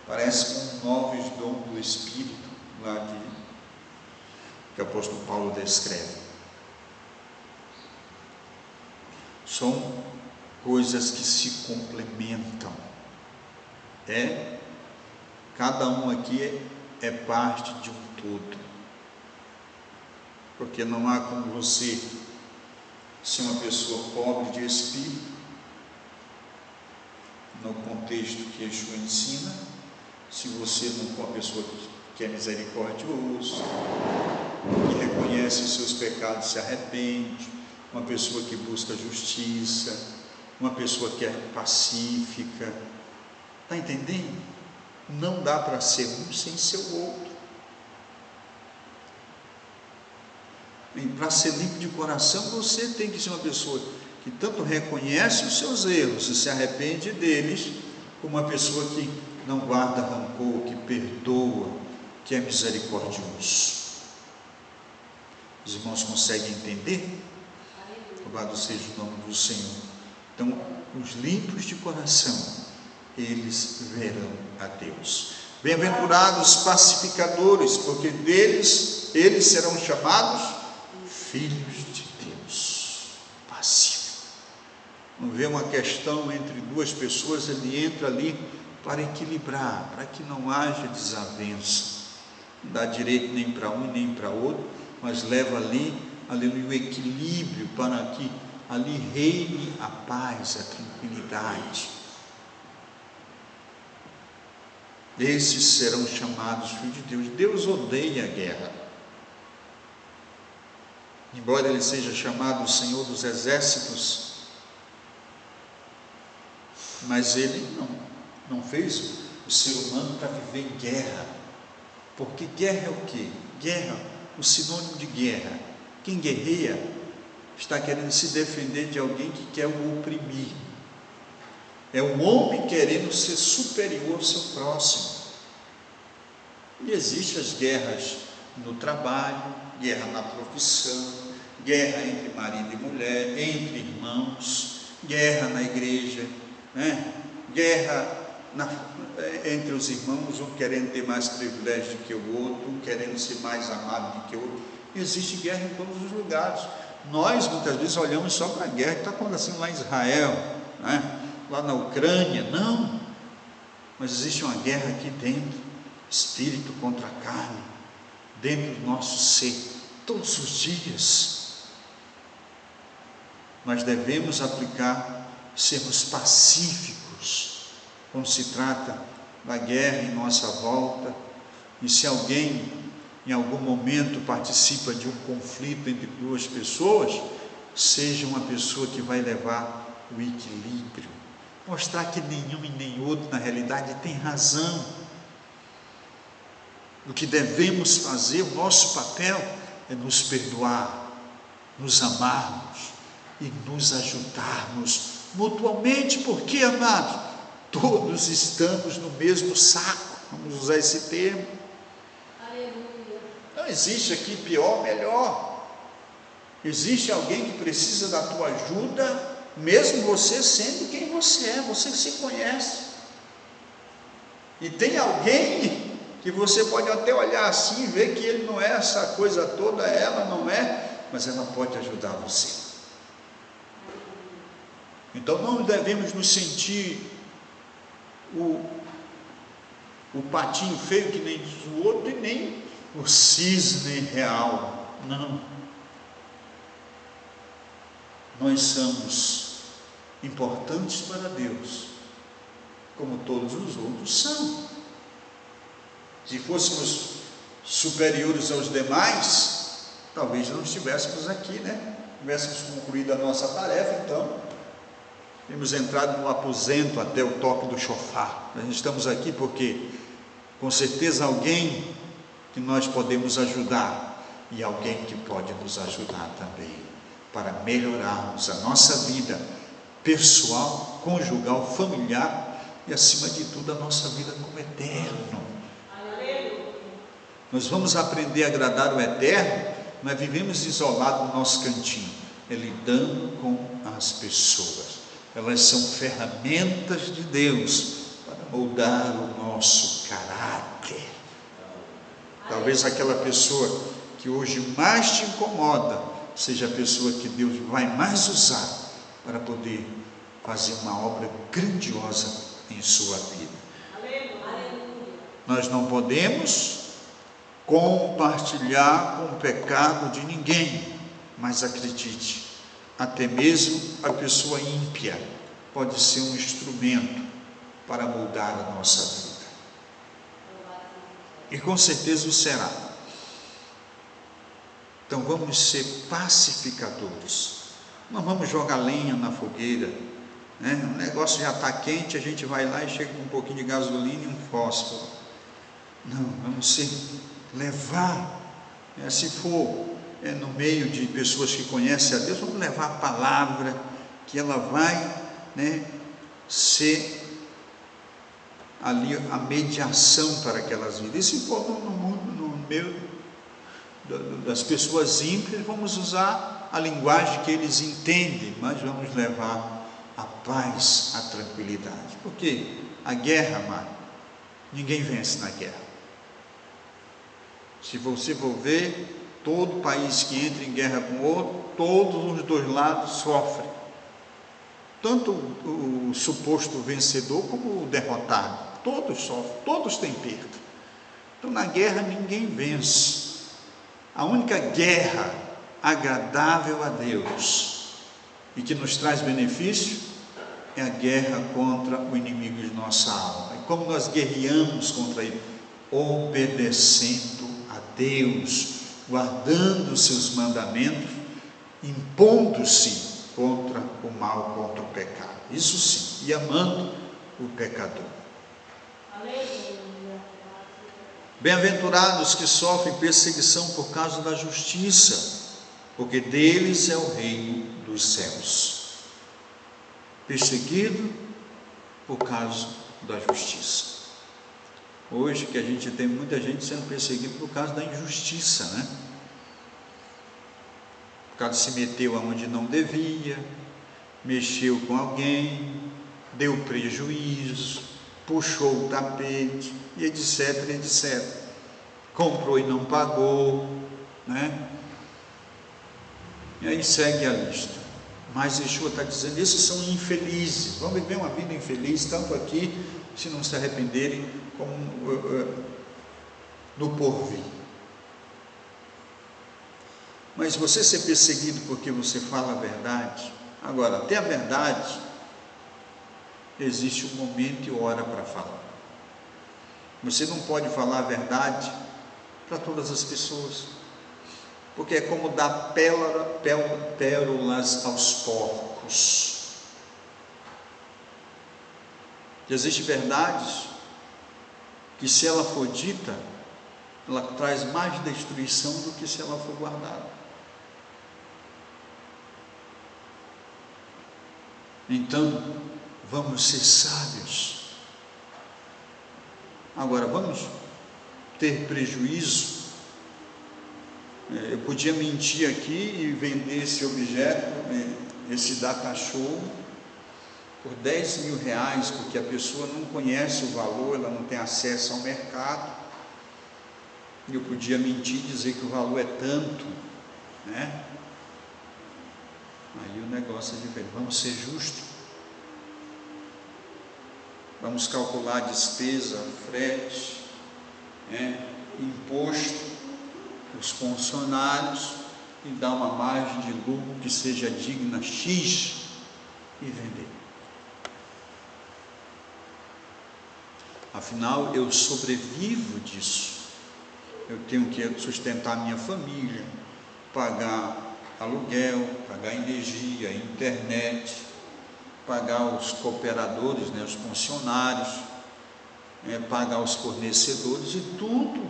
parecem com 9 dons do Espírito, lá que o apóstolo Paulo descreve. São coisas que se complementam. Cada um aqui é parte de um todo. Porque não há como você ser uma pessoa pobre de espírito, no contexto que Yeshua ensina, se você não for uma pessoa que é misericordioso, que reconhece os seus pecados e se arrepende, uma pessoa que busca justiça, uma pessoa que é pacífica. Está entendendo? Não dá para ser um sem ser o outro. E para ser limpo de coração, você tem que ser uma pessoa que tanto reconhece os seus erros e se arrepende deles, como uma pessoa que não guarda rancor, que perdoa, que é misericordioso. Os irmãos conseguem entender? Louvado seja o nome do Senhor. Então, os limpos de coração, eles verão a Deus. Bem-aventurados pacificadores, porque deles eles serão chamados filhos de Deus. Pacífico. Não vê uma questão entre duas pessoas, ele entra ali para equilibrar, para que não haja desavença. Não dá direito nem para um nem para outro, mas leva ali, aleluia, o equilíbrio para que ali reine a paz, a tranquilidade. Esses serão chamados filhos de Deus. Deus odeia a guerra. Embora ele seja chamado o Senhor dos Exércitos, mas ele não fez o ser humano para viver em guerra. Porque guerra é o quê? Guerra, o sinônimo de guerra. Quem guerreia está querendo se defender de alguém que quer o oprimir. É o homem querendo ser superior ao seu próximo. E existem as guerras no trabalho, guerra na profissão, guerra entre marido e mulher, entre irmãos, guerra na igreja, guerra entre os irmãos, um querendo ter mais privilégio do que o outro, um querendo ser mais amado do que o outro. Existe guerra em todos os lugares. Nós muitas vezes olhamos só para a guerra que está acontecendo lá em Israel, lá na Ucrânia. Não, mas existe uma guerra aqui dentro, espírito contra carne, dentro do nosso ser, todos os dias. Nós devemos aplicar, sermos pacíficos quando se trata da guerra em nossa volta. E se alguém em algum momento participa de um conflito entre duas pessoas, seja uma pessoa que vai levar o equilíbrio, mostrar que nenhum e nem outro na realidade tem razão. O que devemos fazer, o nosso papel é nos perdoar, nos amarmos e nos ajudarmos mutuamente, porque, amados, todos estamos no mesmo saco, vamos usar esse termo. Aleluia. Não existe aqui pior, melhor. Existe alguém que precisa da tua ajuda, mesmo você sendo quem você é, você se conhece. E tem alguém que você pode até olhar assim e ver que ele não é essa coisa toda, ela não é, mas ela pode ajudar você. Então não devemos nos sentir o patinho feio que nem diz o outro, e nem o cisne real. Não. Nós somos importantes para Deus, como todos os outros são. Se fôssemos superiores aos demais, talvez não estivéssemos aqui, né? Tivéssemos concluído a nossa tarefa, então temos entrado no aposento até o toque do chofar. Nós estamos aqui porque, com certeza, alguém que nós podemos ajudar, e alguém que pode nos ajudar também, para melhorarmos a nossa vida pessoal, conjugal, familiar, e acima de tudo a nossa vida como eterno. Nós vamos aprender a agradar o eterno. Nós vivemos isolados no nosso cantinho, lidando com as pessoas. Elas são ferramentas de Deus para moldar o nosso caráter. Talvez aquela pessoa que hoje mais te incomoda seja a pessoa que Deus vai mais usar para poder fazer uma obra grandiosa em sua vida. Nós não podemos compartilhar com o pecado de ninguém, mas acredite, até mesmo a pessoa ímpia pode ser um instrumento para moldar a nossa vida, e com certeza o será. Então vamos ser pacificadores, não vamos jogar lenha na fogueira, né? O negócio já está quente, a gente vai lá e chega com um pouquinho de gasolina e um fósforo. Não, vamos levar, se for no meio de pessoas que conhecem a Deus, vamos levar a palavra, que ela vai, ser ali a mediação para aquelas vidas. E se for no mundo, no meio das pessoas ímpias, vamos usar a linguagem que eles entendem, mas vamos levar a paz, a tranquilidade, porque a guerra, amado, ninguém vence na guerra. Se você for ver, todo país que entra em guerra com o outro, todos os dois lados sofrem, tanto o suposto vencedor como o derrotado, todos sofrem, todos têm perda. Então na guerra ninguém vence. A única guerra agradável a Deus e que nos traz benefício é a guerra contra o inimigo de nossa alma. E como nós guerreamos contra ele? Obedecendo a Deus, guardando os seus mandamentos, impondo-se contra o mal, contra o pecado. Isso sim, e amando o pecador. Bem-aventurados que sofrem perseguição por causa da justiça, porque deles é o reino dos céus. Perseguido por causa da justiça. Hoje que a gente tem muita gente sendo perseguida por causa da injustiça, né? Por causa de se meteu aonde não devia, mexeu com alguém, deu prejuízo, puxou o tapete, e etc, etc. Comprou e não pagou, né? E aí segue a lista. Mas Yeshua está dizendo, esses são infelizes, vão viver uma vida infeliz, tanto aqui, se não se arrependerem, como no porvir. Mas você ser perseguido porque você fala a verdade, agora, até a verdade, existe um momento e hora para falar. Você não pode falar a verdade para todas as pessoas, porque é como dar pérolas aos porcos. E existem verdades que, se ela for dita, ela traz mais destruição do que se ela for guardada. Então, vamos ser sábios. Agora, vamos ter prejuízo. Eu podia mentir aqui e vender esse objeto, esse data show por R$10.000, porque a pessoa não conhece o valor, ela não tem acesso ao mercado. E eu podia mentir e dizer que o valor é tanto, né? Aí o negócio é diferente. Vamos ser justos. Vamos calcular a despesa, frete, né? Imposto, os funcionários, e dar uma margem de lucro que seja digna X e vender. Afinal, eu sobrevivo disso. Eu tenho que sustentar minha família, pagar aluguel, pagar energia, internet, pagar os cooperadores, né, os funcionários, pagar os fornecedores, e tudo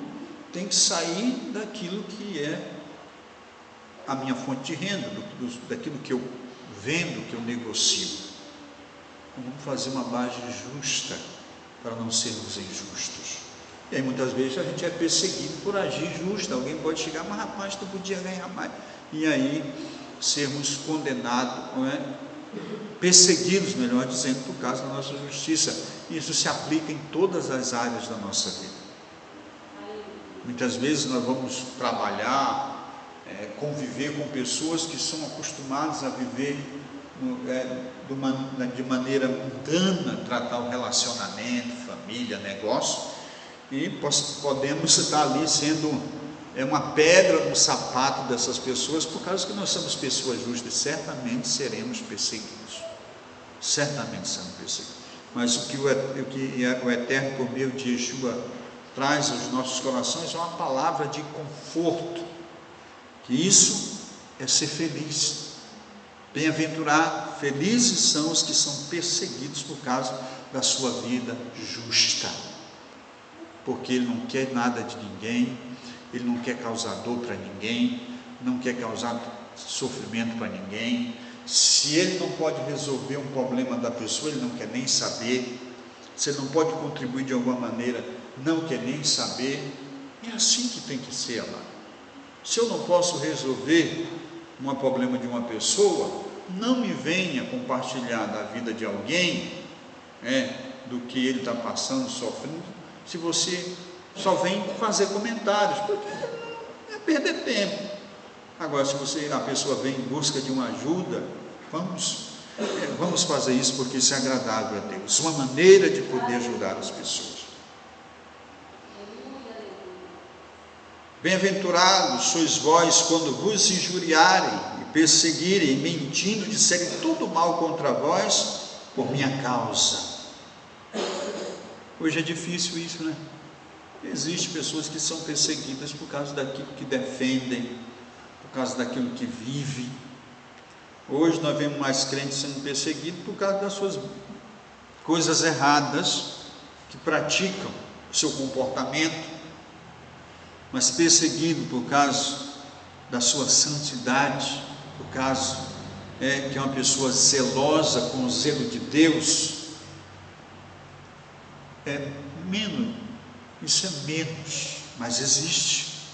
tem que sair daquilo que é a minha fonte de renda, daquilo que eu vendo, que eu negocio. Vamos fazer uma base justa para não sermos injustos. E aí muitas vezes a gente é perseguido por agir justo. Alguém pode chegar, mas rapaz, tu podia ganhar mais. E aí sermos condenados, não é? Perseguidos, melhor dizendo, por causa da nossa justiça. Isso se aplica em todas as áreas da nossa vida. Muitas vezes nós vamos trabalhar, conviver com pessoas que são acostumadas a viver de maneira mundana, tratar o relacionamento, família, negócio, e podemos estar ali sendo uma pedra no sapato dessas pessoas, por causa que nós somos pessoas justas. Certamente seremos perseguidos, mas o que o Eterno, por meio de Yeshua, traz aos nossos corações é uma palavra de conforto, que isso é ser feliz. Bem-aventurado, felizes são os que são perseguidos por causa da sua vida justa, porque ele não quer nada de ninguém, ele não quer causar dor para ninguém, não quer causar sofrimento para ninguém. Se ele não pode resolver um problema da pessoa, ele não quer nem saber. Se ele não pode contribuir de alguma maneira, não quer nem saber. É assim que tem que ser, amado. Se eu não posso resolver um problema de uma pessoa, não me venha compartilhar da vida de alguém, do que ele está passando, sofrendo, se você só vem fazer comentários, porque é perder tempo. Agora, se a pessoa vem em busca de uma ajuda, vamos fazer isso, porque isso é agradável a Deus, uma maneira de poder ajudar as pessoas. Bem-aventurados sois vós quando vos injuriarem e perseguirem, mentindo, disserem tudo mal contra vós por minha causa. Hoje é difícil isso, né? Existem pessoas que são perseguidas por causa daquilo que defendem, por causa daquilo que vivem. Hoje nós vemos mais crentes sendo perseguidos por causa das suas coisas erradas que praticam, o seu comportamento, mas perseguido por causa da sua santidade, por causa que é uma pessoa zelosa com o zelo de Deus. Isso é menos, mas existe,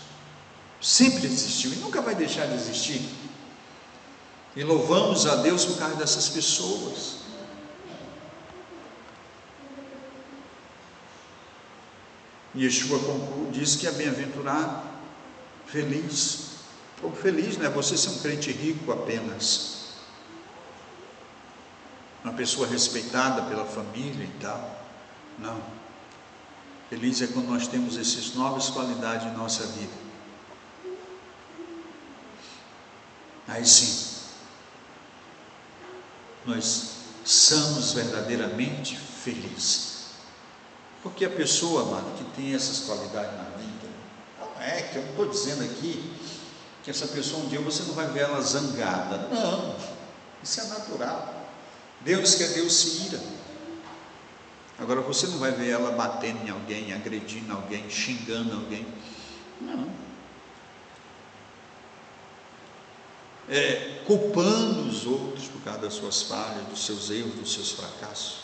sempre existiu e nunca vai deixar de existir. E louvamos a Deus por causa dessas pessoas. Yeshua diz que é bem-aventurado, feliz. Feliz não é você ser um crente rico apenas, uma pessoa respeitada pela família e tal. Não. Feliz é quando nós temos essas novas qualidades em nossa vida. Aí sim, nós somos verdadeiramente felizes. Porque a pessoa, amado, que tem essas qualidades na vida, não é que eu não estou dizendo aqui que essa pessoa um dia você não vai ver ela zangada. Não, isso é natural. Deus quer, Deus se ira. Agora você não vai ver ela batendo em alguém, agredindo alguém, xingando alguém. Não. Culpando os outros por causa das suas falhas, dos seus erros, dos seus fracassos.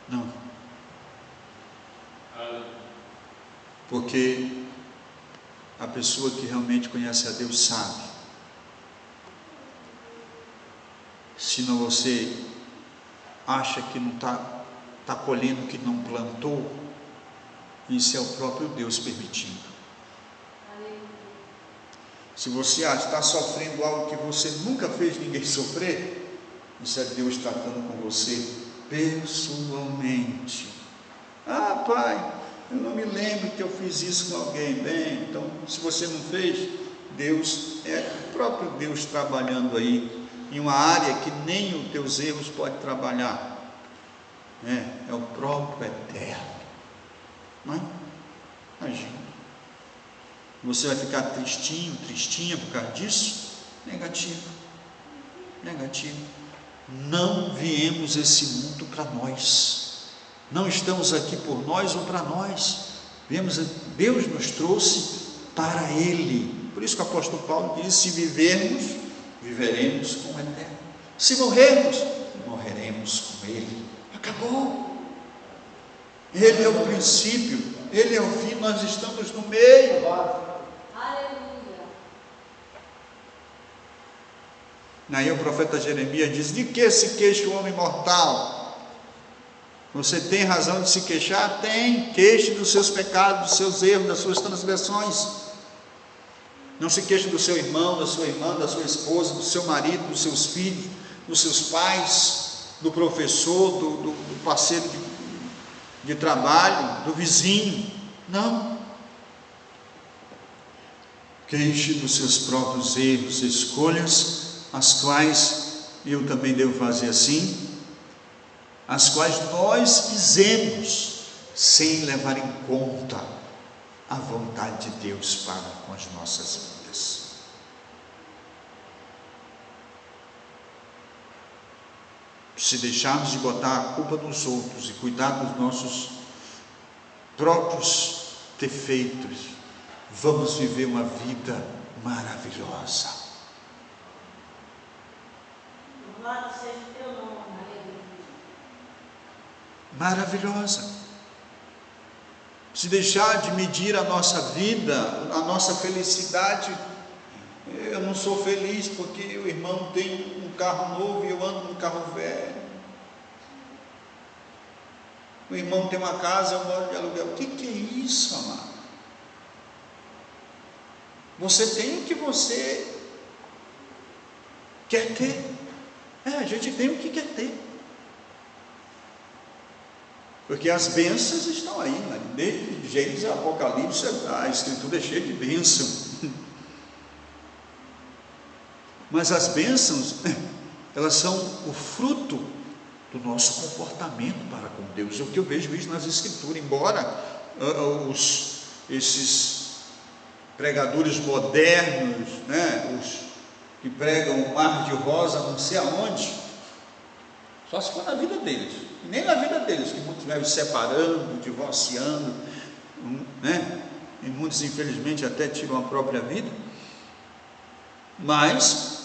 Não. Porque a pessoa que realmente conhece a Deus sabe. Se não você acha que não está colhendo o que não plantou, isso é o próprio Deus permitindo. Se você acha que está sofrendo algo que você nunca fez ninguém sofrer, isso é Deus tratando com você pessoalmente. Ah, pai, eu não me lembro que eu fiz isso com alguém. Bem, então, se você não fez, Deus, é o próprio Deus trabalhando aí, em uma área que nem os teus erros podem trabalhar. É o próprio Eterno. Não é? Imagina. Você vai ficar tristinha por causa disso? Negativo. Não viemos esse mundo para nós. Não estamos aqui por nós ou para nós. Deus nos trouxe para Ele. Por isso que o apóstolo Paulo diz: se vivermos, viveremos com o Eterno. Se morrermos, morreremos com Ele. Acabou. Ele é o princípio, Ele é o fim, nós estamos no meio. Aleluia. Aí o profeta Jeremias diz: de que se queixa o homem mortal? Você tem razão de se queixar? Tem. Queixe dos seus pecados, dos seus erros, das suas transgressões. Não se queixe do seu irmão, da sua irmã, da sua esposa, do seu marido, dos seus filhos, dos seus pais, do professor, do parceiro de trabalho, do vizinho. Não. Queixe dos seus próprios erros, escolhas, as quais eu também devo fazer assim, as quais nós fizemos sem levar em conta a vontade de Deus para com as nossas vidas. Se deixarmos de botar a culpa nos outros e cuidar dos nossos próprios defeitos, vamos viver uma vida maravilhosa. Louvado seja o teu nome. Maravilhosa. Se deixar de medir a nossa vida, a nossa felicidade, eu não sou feliz porque o irmão tem um carro novo e eu ando num carro velho. O irmão tem uma casa, eu moro de aluguel. O que é isso, amado? Você tem o que você quer ter. A gente tem o que quer ter. Porque as bênçãos estão aí, né? Desde Gênesis a Apocalipse, a Escritura é cheia de bênçãos. Mas as bênçãos, elas são o fruto do nosso comportamento para com Deus. É o que eu vejo isso nas Escrituras. Embora esses pregadores modernos, né, os que pregam o mar de rosa, não sei aonde, só se for na vida deles. E nem na vida deles, que muitos vivem separando, divorciando, né? E muitos infelizmente até tiram a própria vida. Mas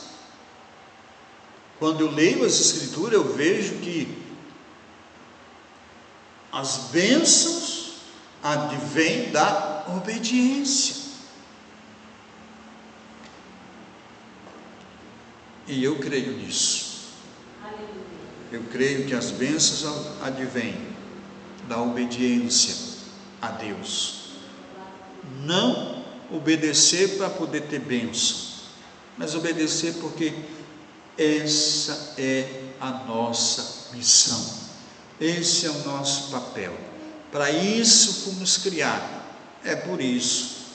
quando eu leio as Escrituras, eu vejo que as bênçãos advêm da obediência. E eu creio nisso. Eu creio que as bênçãos advêm da obediência a Deus. Não obedecer para poder ter bênção, mas obedecer porque essa é a nossa missão, esse é o nosso papel. Para isso fomos criados. É por isso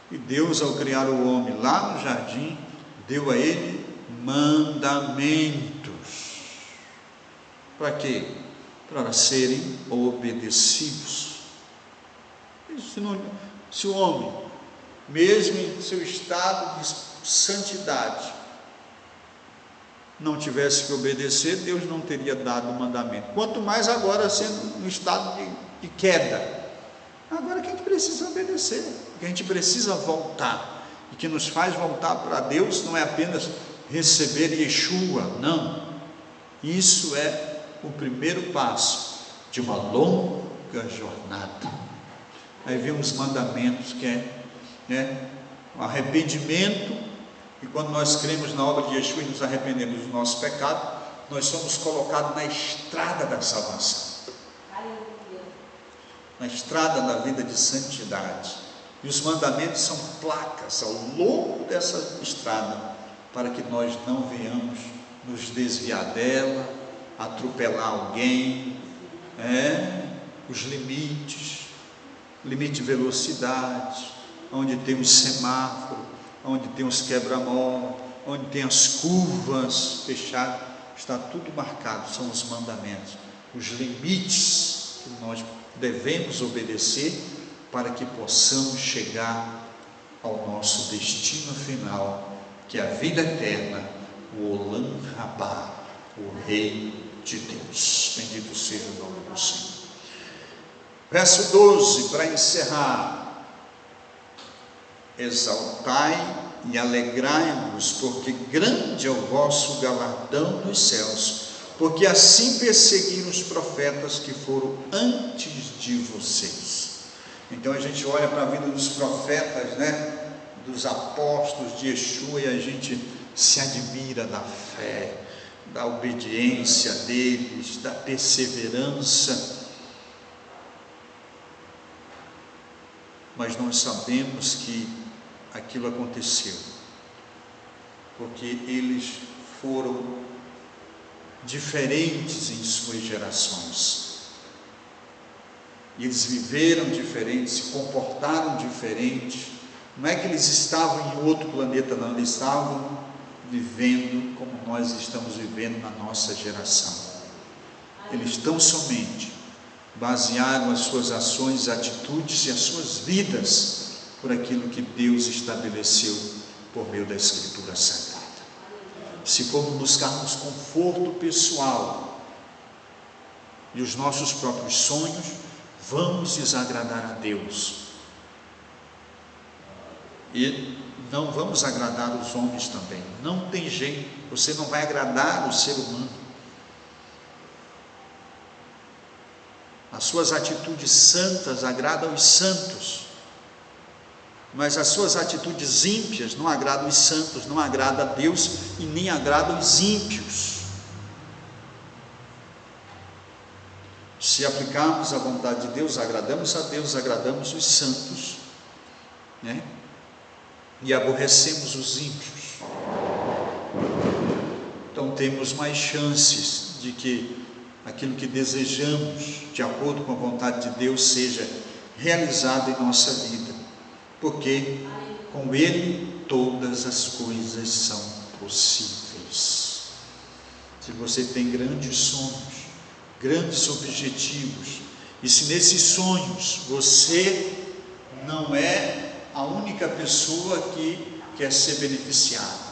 que Deus, ao criar o homem lá no jardim, deu a ele mandamentos. Para quê? Para serem obedecidos. Se o homem, mesmo em seu estado de santidade, não tivesse que obedecer, Deus não teria dado o mandamento. Quanto mais agora sendo no estado de queda. Agora que a gente precisa obedecer, que a gente precisa voltar. E que nos faz voltar para Deus não é apenas receber Yeshua, não. Isso é o primeiro passo de uma longa jornada. Aí vem os mandamentos, que é o arrependimento. E quando nós cremos na obra de Yeshua e nos arrependemos do nosso pecado, nós somos colocados na estrada da salvação, na estrada da vida de santidade. E os mandamentos são placas ao longo dessa estrada, para que nós não venhamos nos desviar dela, atropelar alguém, os limites, limite de velocidade, onde tem os semáforos, onde tem os quebra-mola, onde tem as curvas fechadas, está tudo marcado, são os mandamentos, os limites que nós devemos obedecer para que possamos chegar ao nosso destino final, que é a vida eterna, o Olam Rabá, o Rei de Deus. Bendito seja o nome do Senhor. Verso 12, para encerrar: exaltai e alegrai-vos, porque grande é o vosso galardão nos céus, porque assim perseguiram os profetas que foram antes de vocês. Então a gente olha para a vida dos profetas, dos apóstolos de Yeshua, e a gente se admira da fé, da obediência deles, da perseverança. Mas nós sabemos que aquilo aconteceu porque eles foram diferentes em suas gerações. E eles viveram diferentes, se comportaram diferentes. Não é que eles estavam em outro planeta, não, eles estavam vivendo como nós estamos vivendo na nossa geração. Eles tão somente basearam as suas ações, atitudes e as suas vidas por aquilo que Deus estabeleceu por meio da Escritura Sagrada. Se formos buscarmos conforto pessoal e os nossos próprios sonhos, vamos desagradar a Deus. E não vamos agradar os homens também. Não tem jeito, você não vai agradar o ser humano. As suas atitudes santas agradam os santos, mas as suas atitudes ímpias não agradam os santos, não agrada a Deus e nem agradam os ímpios. Se aplicarmos a vontade de Deus, agradamos a Deus, agradamos os santos, e aborrecemos os ímpios. Então temos mais chances de que aquilo que desejamos, de acordo com a vontade de Deus, seja realizado em nossa vida, porque com Ele todas as coisas são possíveis. Se você tem grandes sonhos, grandes objetivos, e se nesses sonhos você não é a única pessoa que quer ser beneficiada,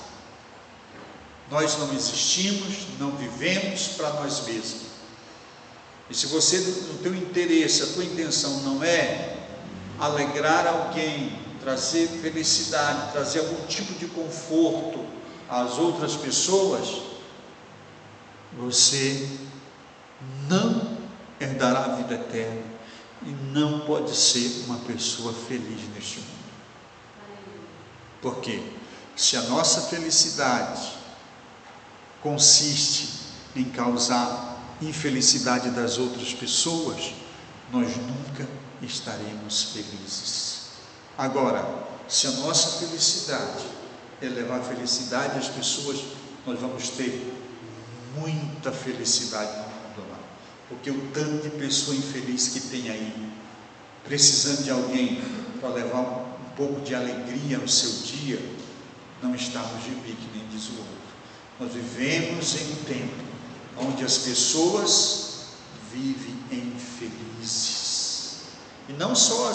nós não existimos, não vivemos para nós mesmos. E se você, no teu interesse, a tua intenção não é alegrar alguém, trazer felicidade, trazer algum tipo de conforto às outras pessoas, você não herdará a vida eterna e não pode ser uma pessoa feliz neste mundo. Porque se a nossa felicidade consiste em causar infelicidade das outras pessoas, nós nunca estaremos felizes. Agora, se a nossa felicidade é levar felicidade às pessoas, nós vamos ter muita felicidade no mundo lá, porque o tanto de pessoa infeliz que tem aí, precisando de alguém para levar um pouco de alegria no seu dia, não está no gibi, que nem diz o outro. Nós vivemos em um tempo onde as pessoas vivem infelizes, e não são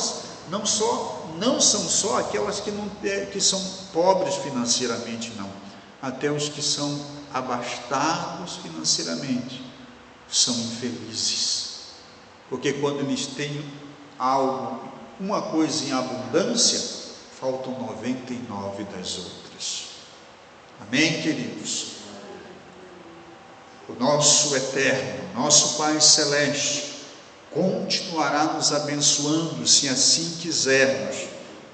só aquelas que são pobres financeiramente, não, até os que são abastados financeiramente são infelizes, porque quando eles têm algo, uma coisa em abundância, faltam 99 das outras. Amém, queridos? O nosso eterno, nosso Pai Celeste, continuará nos abençoando, se assim quisermos,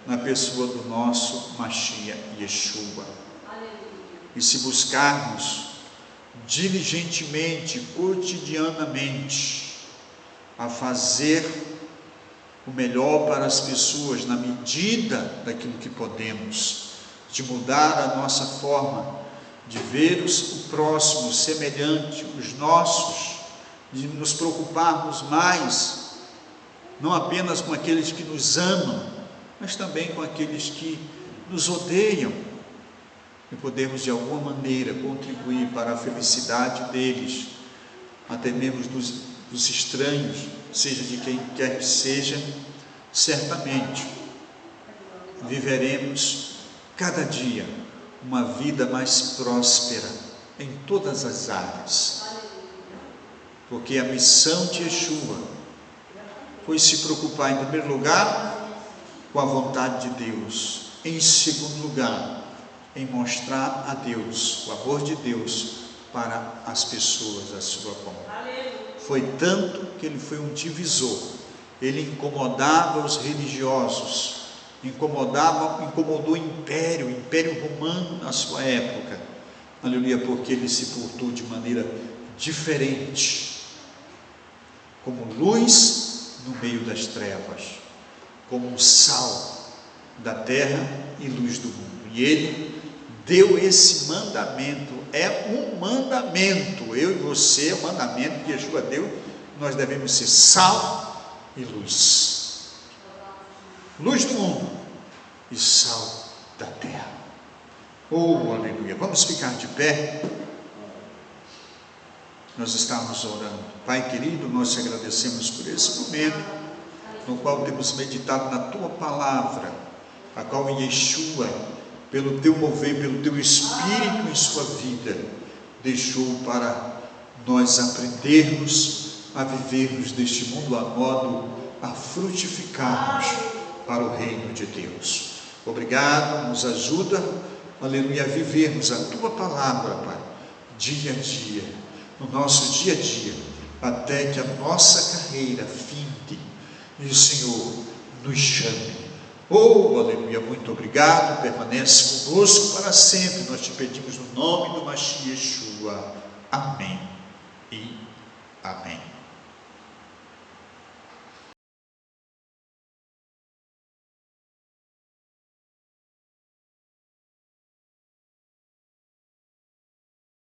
na pessoa do nosso Mashiach Yeshua. E se buscarmos diligentemente, cotidianamente, a fazer o melhor para as pessoas, na medida daquilo que podemos, de mudar a nossa forma de ver o próximo semelhante, os nossos, de nos preocuparmos mais, não apenas com aqueles que nos amam, mas também com aqueles que nos odeiam, e podemos de alguma maneira contribuir para a felicidade deles, até mesmo dos estranhos, seja de quem quer que seja. Certamente viveremos cada dia uma vida mais próspera em todas as áreas, porque a missão de Yeshua foi se preocupar, em primeiro lugar, com a vontade de Deus, em segundo lugar, em mostrar a Deus, o amor de Deus para as pessoas à sua volta. Foi tanto que ele foi um divisor. Ele incomodava os religiosos, incomodou o Império Romano na sua época, aleluia, porque ele se portou de maneira diferente, como luz no meio das trevas, como um sal da terra e luz do mundo. E ele deu esse mandamento, é um mandamento, eu e você, o mandamento que Yeshua deu, nós devemos ser sal e luz, luz do mundo e sal da terra. Oh, aleluia! Vamos ficar de pé, nós estamos orando. Pai querido, nós te agradecemos por esse momento, no qual temos meditado na tua palavra, a qual Yeshua, pelo teu mover, pelo teu Espírito em sua vida, deixou para nós aprendermos a vivermos neste mundo, a modo a frutificarmos para o reino de Deus. Obrigado, nos ajuda, aleluia, a vivermos a tua palavra, Pai, dia a dia, no nosso dia a dia, até que a nossa carreira finde e o Senhor nos chame. Oh, aleluia, muito obrigado, permanece conosco para sempre, nós te pedimos no nome do Mashiach Yeshua. Amém e amém.